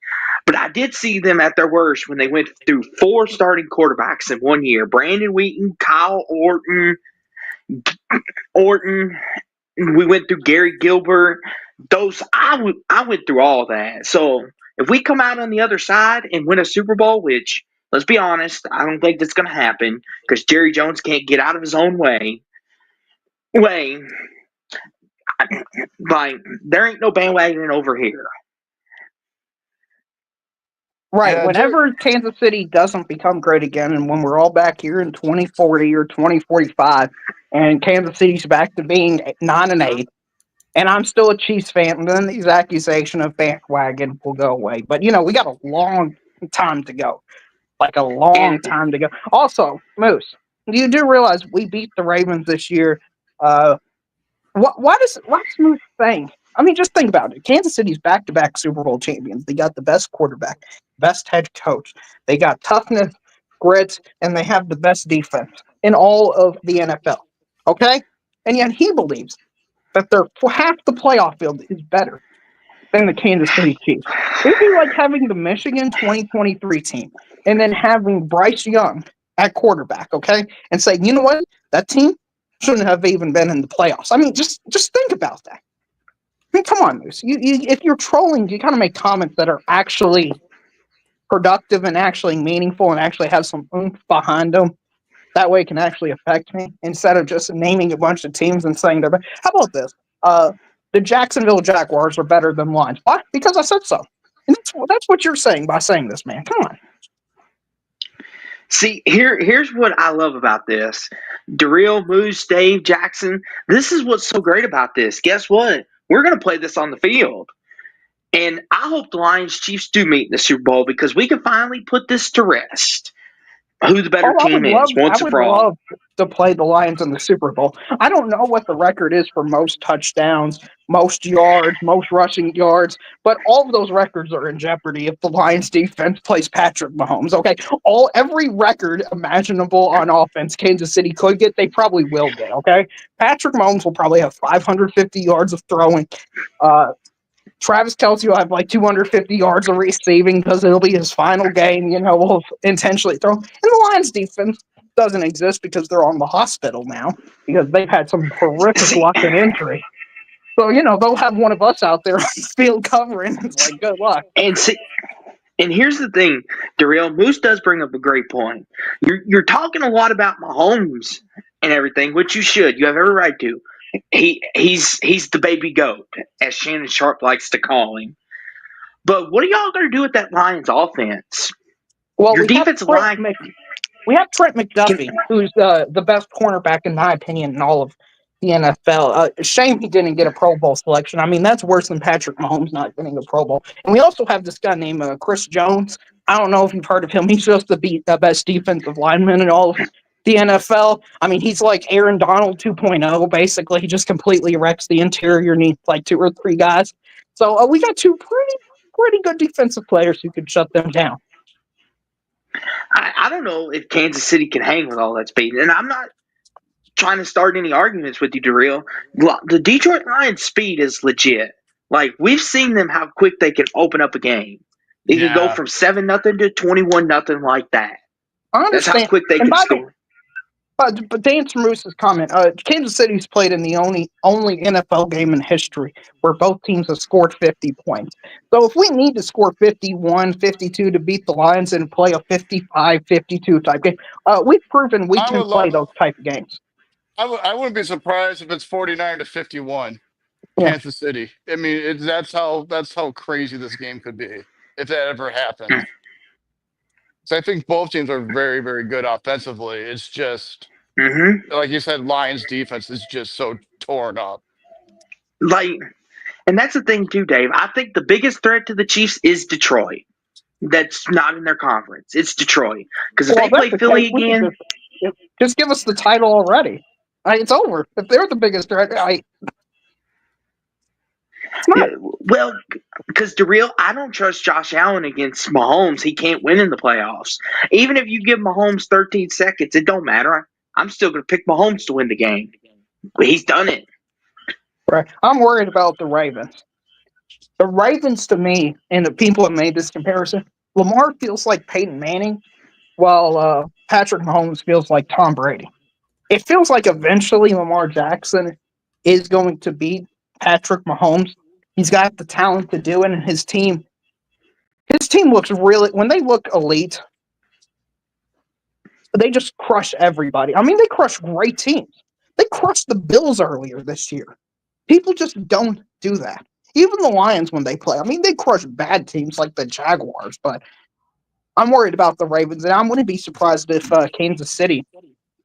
but I did see them at their worst when they went through 4 starting quarterbacks in one year: Brandon Wheaton, Kyle Orton. We went through Gary Gilbert. I went through all that. So if we come out on the other side and win a Super Bowl, which let's be honest, I don't think that's going to happen because Jerry Jones can't get out of his own way. Like there ain't no bandwagoning over here. Right. Yeah, Whenever Kansas City doesn't become great again, and when we're all back here in 2040 or 2045, and Kansas City's back to being 9-8, and I'm still a Chiefs fan, then these accusations of bandwagon will go away. But we got a long time to go, like a long time to go. Also, Moose, you do realize we beat the Ravens this year. What's Moose saying? I mean, just think about it. Kansas City's back-to-back Super Bowl champions. They got the best quarterback, best head coach. They got toughness, grit, and they have the best defense in all of the NFL. Okay? And yet he believes that their half the playoff field is better than the Kansas City Chiefs. It would be like having the Michigan 2023 team and then having Bryce Young at quarterback, okay? And saying, you know what? That team shouldn't have even been in the playoffs. I mean, just think about that. I mean, come on, Moose. You if you're trolling, you kind of make comments that are actually productive and actually meaningful and actually have some oomph behind them. That way it can actually affect me instead of just naming a bunch of teams and saying they're better. How about this? The Jacksonville Jaguars are better than Lions. Why? Because I said so. And that's what you're saying by saying this, man. Come on. See, here's what I love about this. Darrell, Moose, Dave, Jackson. This is what's so great about this. Guess what? We're going to play this on the field. And I hope the Lions Chiefs do meet in the Super Bowl because we can finally put this to rest. Who the better team is once and for all. I would love to play the Lions in the Super Bowl. I don't know what the record is for most touchdowns, most yards, most rushing yards, but all of those records are in jeopardy if the Lions defense plays Patrick Mahomes. Okay, every record imaginable on offense Kansas City could get, they probably will get. Okay, Patrick Mahomes will probably have 550 yards of throwing. Travis Kelce will have like 250 yards of receiving because it'll be his final game. We'll intentionally throw. And the Lions defense doesn't exist because they're on the hospital now because they've had some horrific luck and injury. So, they'll have one of us out there on the field covering. It's like, good luck. And here's the thing, Darrell, Moose does bring up a great point. You're talking a lot about Mahomes and everything, which you should. You have every right to. He's the baby goat, as Shannon Sharp likes to call him. But what are y'all going to do with that Lions offense? Well, your defensive line. We have Trent McDuffie, who's the best cornerback, in my opinion, in all of the NFL. Shame he didn't get a Pro Bowl selection. I mean, that's worse than Patrick Mahomes not getting a Pro Bowl. And we also have this guy named Chris Jones. I don't know if you've heard of him. He's just the best defensive lineman in all of the NFL. I mean, he's like Aaron Donald 2.0, basically. He just completely wrecks the interior, needs like 2 or 3 guys. So we got 2 pretty good defensive players who could shut them down. I don't know if Kansas City can hang with all that speed. And I'm not trying to start any arguments with you, Darrell. The Detroit Lions' speed is legit. Like, we've seen them how quick they can open up a game. They can go from 7-0 to 21-0 like that. I understand. That's how quick they can score. But to answer Moose's comment, Kansas City's played in the only NFL game in history where both teams have scored 50 points. So if we need to score 51, 52 to beat the Lions and play a 55, 52 type game, we've proven we can play those type of games. I wouldn't be surprised if it's 49-51, Kansas City. I mean, that's how crazy this game could be if that ever happens. So I think both teams are very, very good offensively. It's just, like you said, Lions defense is just so torn up. And that's the thing too, Dave. I think the biggest threat to the Chiefs is Detroit. That's not in their conference. It's Detroit. Because if they play Philly again, just give us the title already. It's over. If they're the biggest threat, well, because Darrell, I don't trust Josh Allen against Mahomes. He can't win in the playoffs. Even if you give Mahomes 13 seconds, it don't matter. I'm still going to pick Mahomes to win the game. He's done it. Right. I'm worried about the Ravens. The Ravens, to me, and the people have made this comparison, Lamar feels like Peyton Manning, while Patrick Mahomes feels like Tom Brady. It feels like eventually Lamar Jackson is going to beat Patrick Mahomes. He's got the talent to do it, and his team looks really, when they look elite, they just crush everybody. I mean, they crush great teams. They crushed the Bills earlier this year. People just don't do that. Even the Lions, when they play, I mean, they crush bad teams like the Jaguars, but I'm worried about the Ravens, and I'm going to be surprised if Kansas City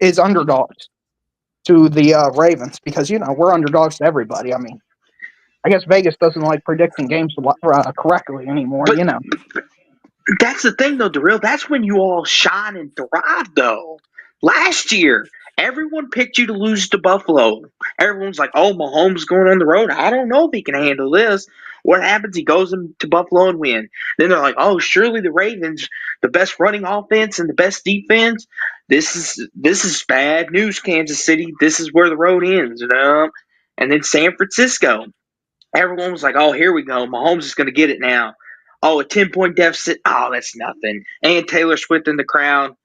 is underdogs to the Ravens because, we're underdogs to everybody. I mean, I guess Vegas doesn't like predicting games correctly anymore, That's the thing, though, Darrell. That's when you all shine and thrive, though. Last year, everyone picked you to lose to Buffalo. Everyone's like, oh, Mahomes going on the road. I don't know if he can handle this. What happens? He goes to Buffalo and win. Then they're like, oh, surely the Ravens, the best running offense and the best defense. This is bad news, Kansas City. This is where the road ends. And then San Francisco. Everyone was like, oh, here we go. Mahomes is going to get it now. Oh, a 10-point deficit. Oh, that's nothing. And Taylor Swift in the crowd.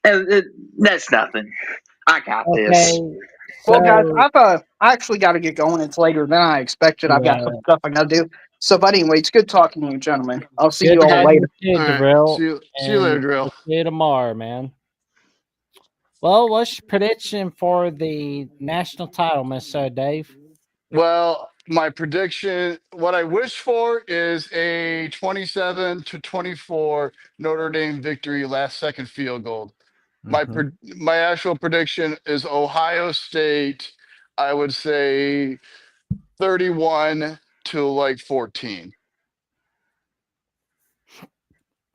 That's nothing. I got this. Well, guys, I actually got to get going. It's later than I expected. I've got some stuff I got to do. So, but anyway, it's good talking to you, gentlemen. I'll see you all later. See you later, Darrell. See you tomorrow, man. Well, what's your prediction for the national title, Mr. Dave? Well, my prediction, what I wish for is a 27-24 Notre Dame victory, last second field goal. My actual prediction is Ohio State, I would say 31 to like 14.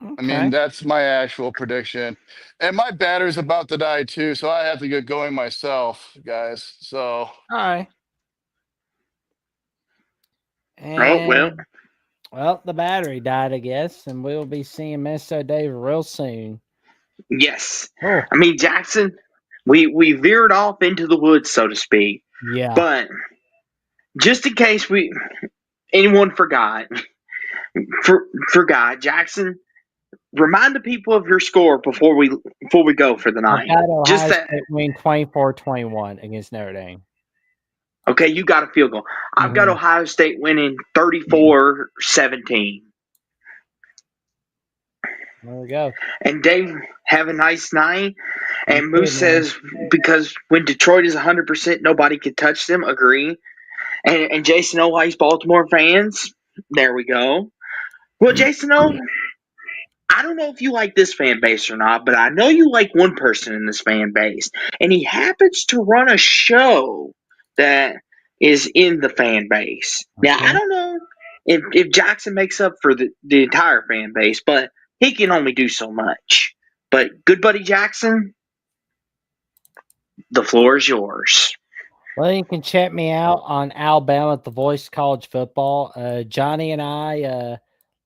I mean, Okay. that's my actual prediction. And my battery's about to die too, so I have to get going myself, guys. So All right. Oh, well, And well, the battery died, I guess, and we'll be seeing Minnesota Dave real soon. yes. Oh, I mean, Jackson, we veered off into the woods, so to speak. yeah. But just in case anyone forgot, Jackson, remind the people of your score before we go for the I've night. got Just Ohio that. State win 24-21 against Notre Dame. Okay, you got a field goal. I've got Mhm. Ohio State winning 34-17. There we go. And Dave, have a nice night. You And too, Moose man. says because when Detroit is 100%, nobody can touch them. Agree. And Jason O likes Baltimore fans. There we go. Well, Jason O, I don't know if you like this fan base or not, but I know you like one person in this fan base, and he happens to run a show that is in the fan base. Now, I Okay. don't know if Jackson makes up for the entire fan base, but he can only do so much. But good buddy Jackson, the floor is yours. Well, you can check me out on Alabama at the Voice College Football. Johnny and I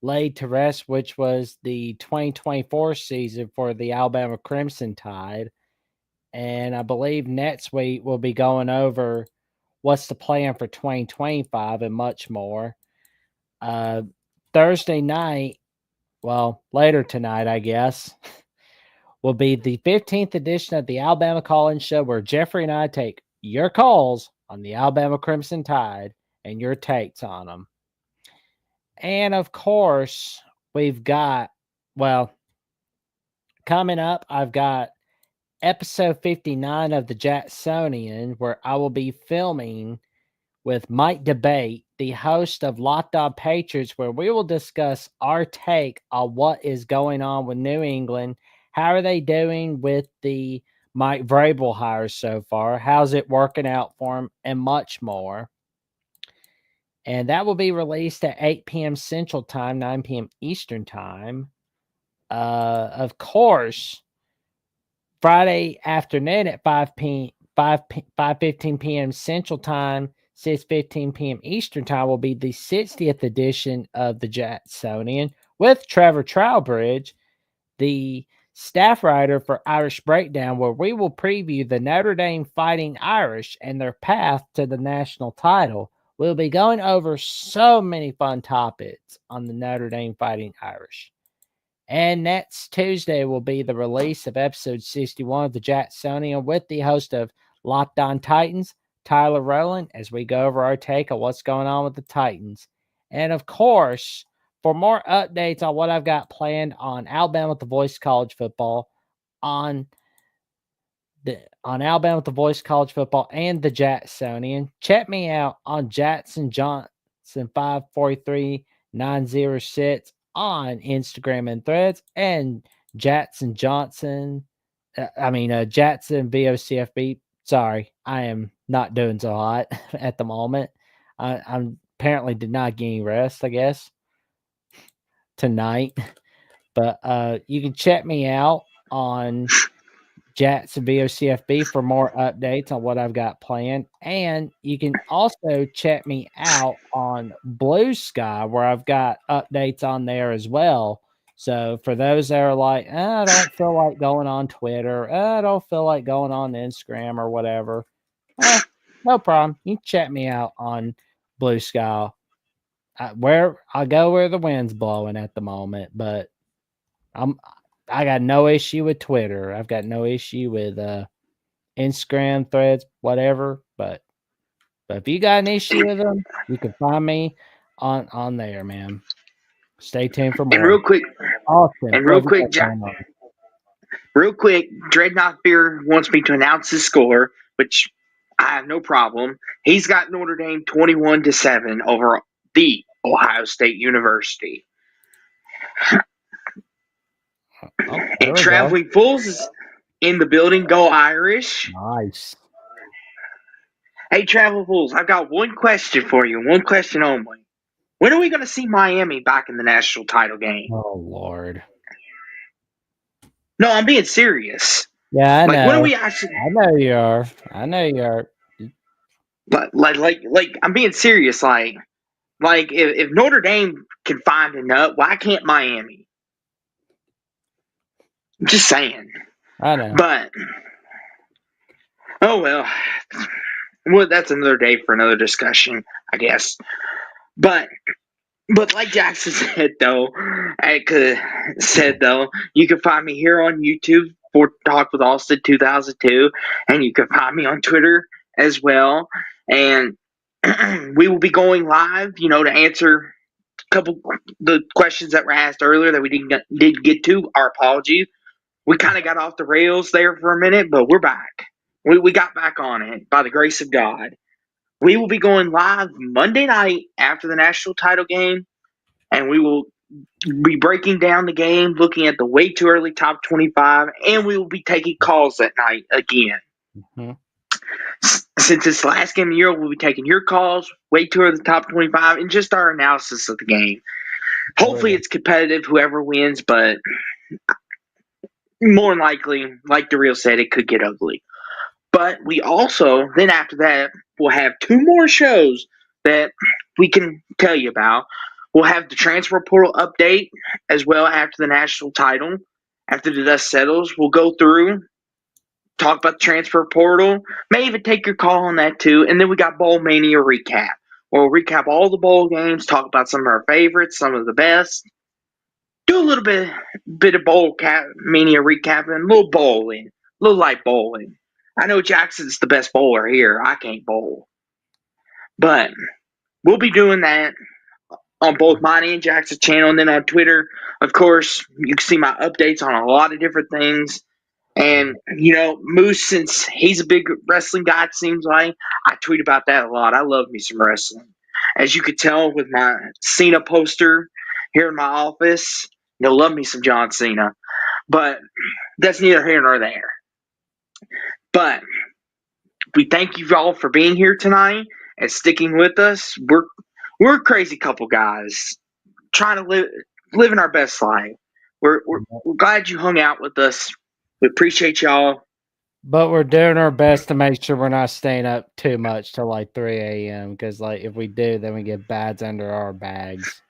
laid to rest, which was the 2024 season for the Alabama Crimson Tide. And I believe next week we'll be going over what's the plan for 2025 and much more. Thursday night, well, later tonight, I guess, will be the 15th edition of the Alabama Call-In Show, where Jeffrey and I take your calls on the Alabama Crimson Tide and your takes on them. And of course, we've got, well, coming up, I've got episode 59 of the Jacksonian, where I will be filming with Mike Debate, the host of Locked On Patriots, where we will discuss our take on what is going on with New England. How are they doing with the Mike Vrabel hires so far? How's it working out for him? And much more. And that will be released at 8 p.m. Central Time, 9 p.m. Eastern Time. Of course, Friday afternoon at 5:15 p.m. Central Time, 6:15 p.m. Eastern Time will be the 60th edition of the Jacksonian with Trevor Trowbridge, the staff writer for Irish Breakdown, where we will preview the Notre Dame Fighting Irish and their path to the national title. We'll be going over so many fun topics on the Notre Dame Fighting Irish. And next Tuesday will be the release of episode 61 of the Jacksonian with the host of Locked On Titans, Tyler Rowland, as we go over our take on what's going on with the Titans. And of course, for more updates on what I've got planned on Alabama with the Voice College Football, on Alabama with the Voice College Football and the Jacksonian, check me out on Jackson Johnson 543906 on Instagram and Threads, and Jackson Johnson. Jackson VOCFB. Sorry, I am not doing so hot at the moment. I'm apparently did not get any rest, I guess, tonight. But you can check me out on Jackson VOCFB for more updates on what I've got planned. And you can also check me out on Blue Sky, where I've got updates on there as well. So for those that are like, I don't feel like going on Twitter, I don't feel like going on Instagram or whatever, no problem. You can check me out on Blue Sky. Where I go where the wind's blowing at the moment, but I got no issue with Twitter. I've got no issue with Instagram, Threads, whatever. But if you got an issue with them, you can find me on there, man. Stay tuned for more. And real quick, Austin, Dreadnought Fear wants me to announce his score, which I have no problem. He's got Notre Dame 21-7 over the Ohio State University. And Traveling Fools is in the building. Go Irish. Nice. Hey, Travel Fools, I've got one question for you, one question only. When are we going to see Miami back in the national title game? Oh Lord. No, I'm being serious. Yeah, I Like, know. when are we actually? I know you are. I know you are. Like, I'm being serious. Like if Notre Dame can find a nut, why can't Miami? I'm just saying. I know. But oh well. Well, that's another day for another discussion, I guess. But like Jackson said though, you can find me here on YouTube for Talk with Austin 2002, and you can find me on Twitter as well. And we will be going live, to answer a couple the questions that were asked earlier that we didn't get to. Our apologies. We kind of got off the rails there for a minute, but we're back. We got back on it by the grace of God. We will be going live Monday night after the national title game, and we will be breaking down the game, looking at the way too early top 25, and we will be taking calls that night again. Mm-hmm. Since it's the last game of the year, we'll be taking your calls, way too early top 25, and just our analysis of the game. Hopefully it's competitive, whoever wins, but more than likely, like the real said, it could get ugly. But we also, then after that, we'll have two more shows that we can tell you about. We'll have the transfer portal update as well after the national title. After the dust settles, we'll go through, talk about the transfer portal, may even take your call on that too. And then we got Bowl Mania recap. We'll recap all the bowl games, talk about some of our favorites, some of the best. Do a little bit of bowl mania recapping, a little bowling, a little light bowling. I know Jackson's the best bowler here. I can't bowl. But we'll be doing that on both mine and Jackson's channel. And then on Twitter, of course, you can see my updates on a lot of different things. And, Moose, since he's a big wrestling guy, it seems like, I tweet about that a lot. I love me some wrestling. As you could tell with my Cena poster here in my office, you'll love me some John Cena. But that's neither here nor there. But we thank you all for being here tonight and sticking with us. We're a crazy couple guys trying to living our best life. We're glad you hung out with us. We appreciate y'all. But we're doing our best to make sure we're not staying up too much till like 3 a.m. Because if we do, then we get bads under our bags.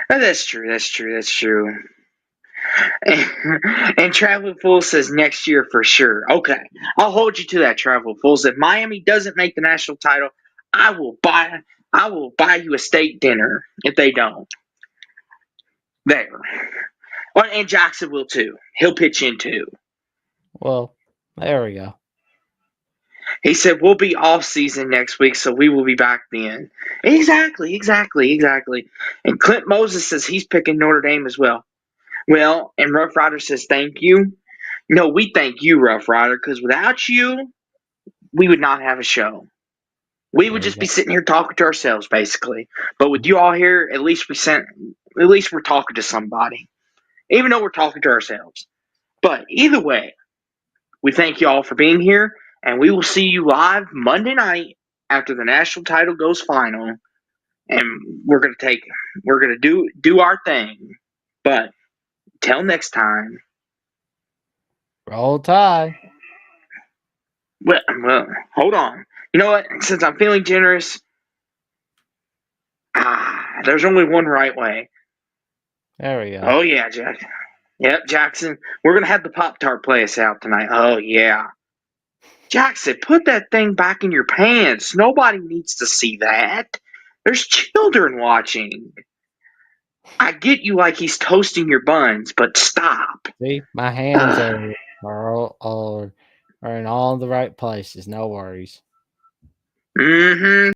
That's true. And Travel Fool says next year for sure. Okay, I'll hold you to that, Travel Fools. If Miami doesn't make the national title, I will buy you a steak dinner if they don't. There. Well, and Jackson will too. He'll pitch in too. Well, there we go. He said we'll be off season next week, so we will be back then. Exactly. And Clint Moses says he's picking Notre Dame as well. Well, and Rough Rider says thank you. No, we thank you, Rough Rider, because without you, we would not have a show. We would just be sitting here talking to ourselves, basically. But with you all here, at least we're talking to somebody, even though we're talking to ourselves. But either way, we thank you all for being here, and we will see you live Monday night after the national title goes final. And we're gonna do our thing. But till next time. Roll Tide. Well, hold on. You know what? Since I'm feeling generous, there's only one right way. There we go. Oh yeah, Jack. Yep, Jackson. We're gonna have the Pop-Tart play us out tonight. Oh yeah. Jackson, put that thing back in your pants. Nobody needs to see that. There's children watching. I get you like he's toasting your buns, but stop. See, my hands are in all the right places. No worries. Mm-hmm.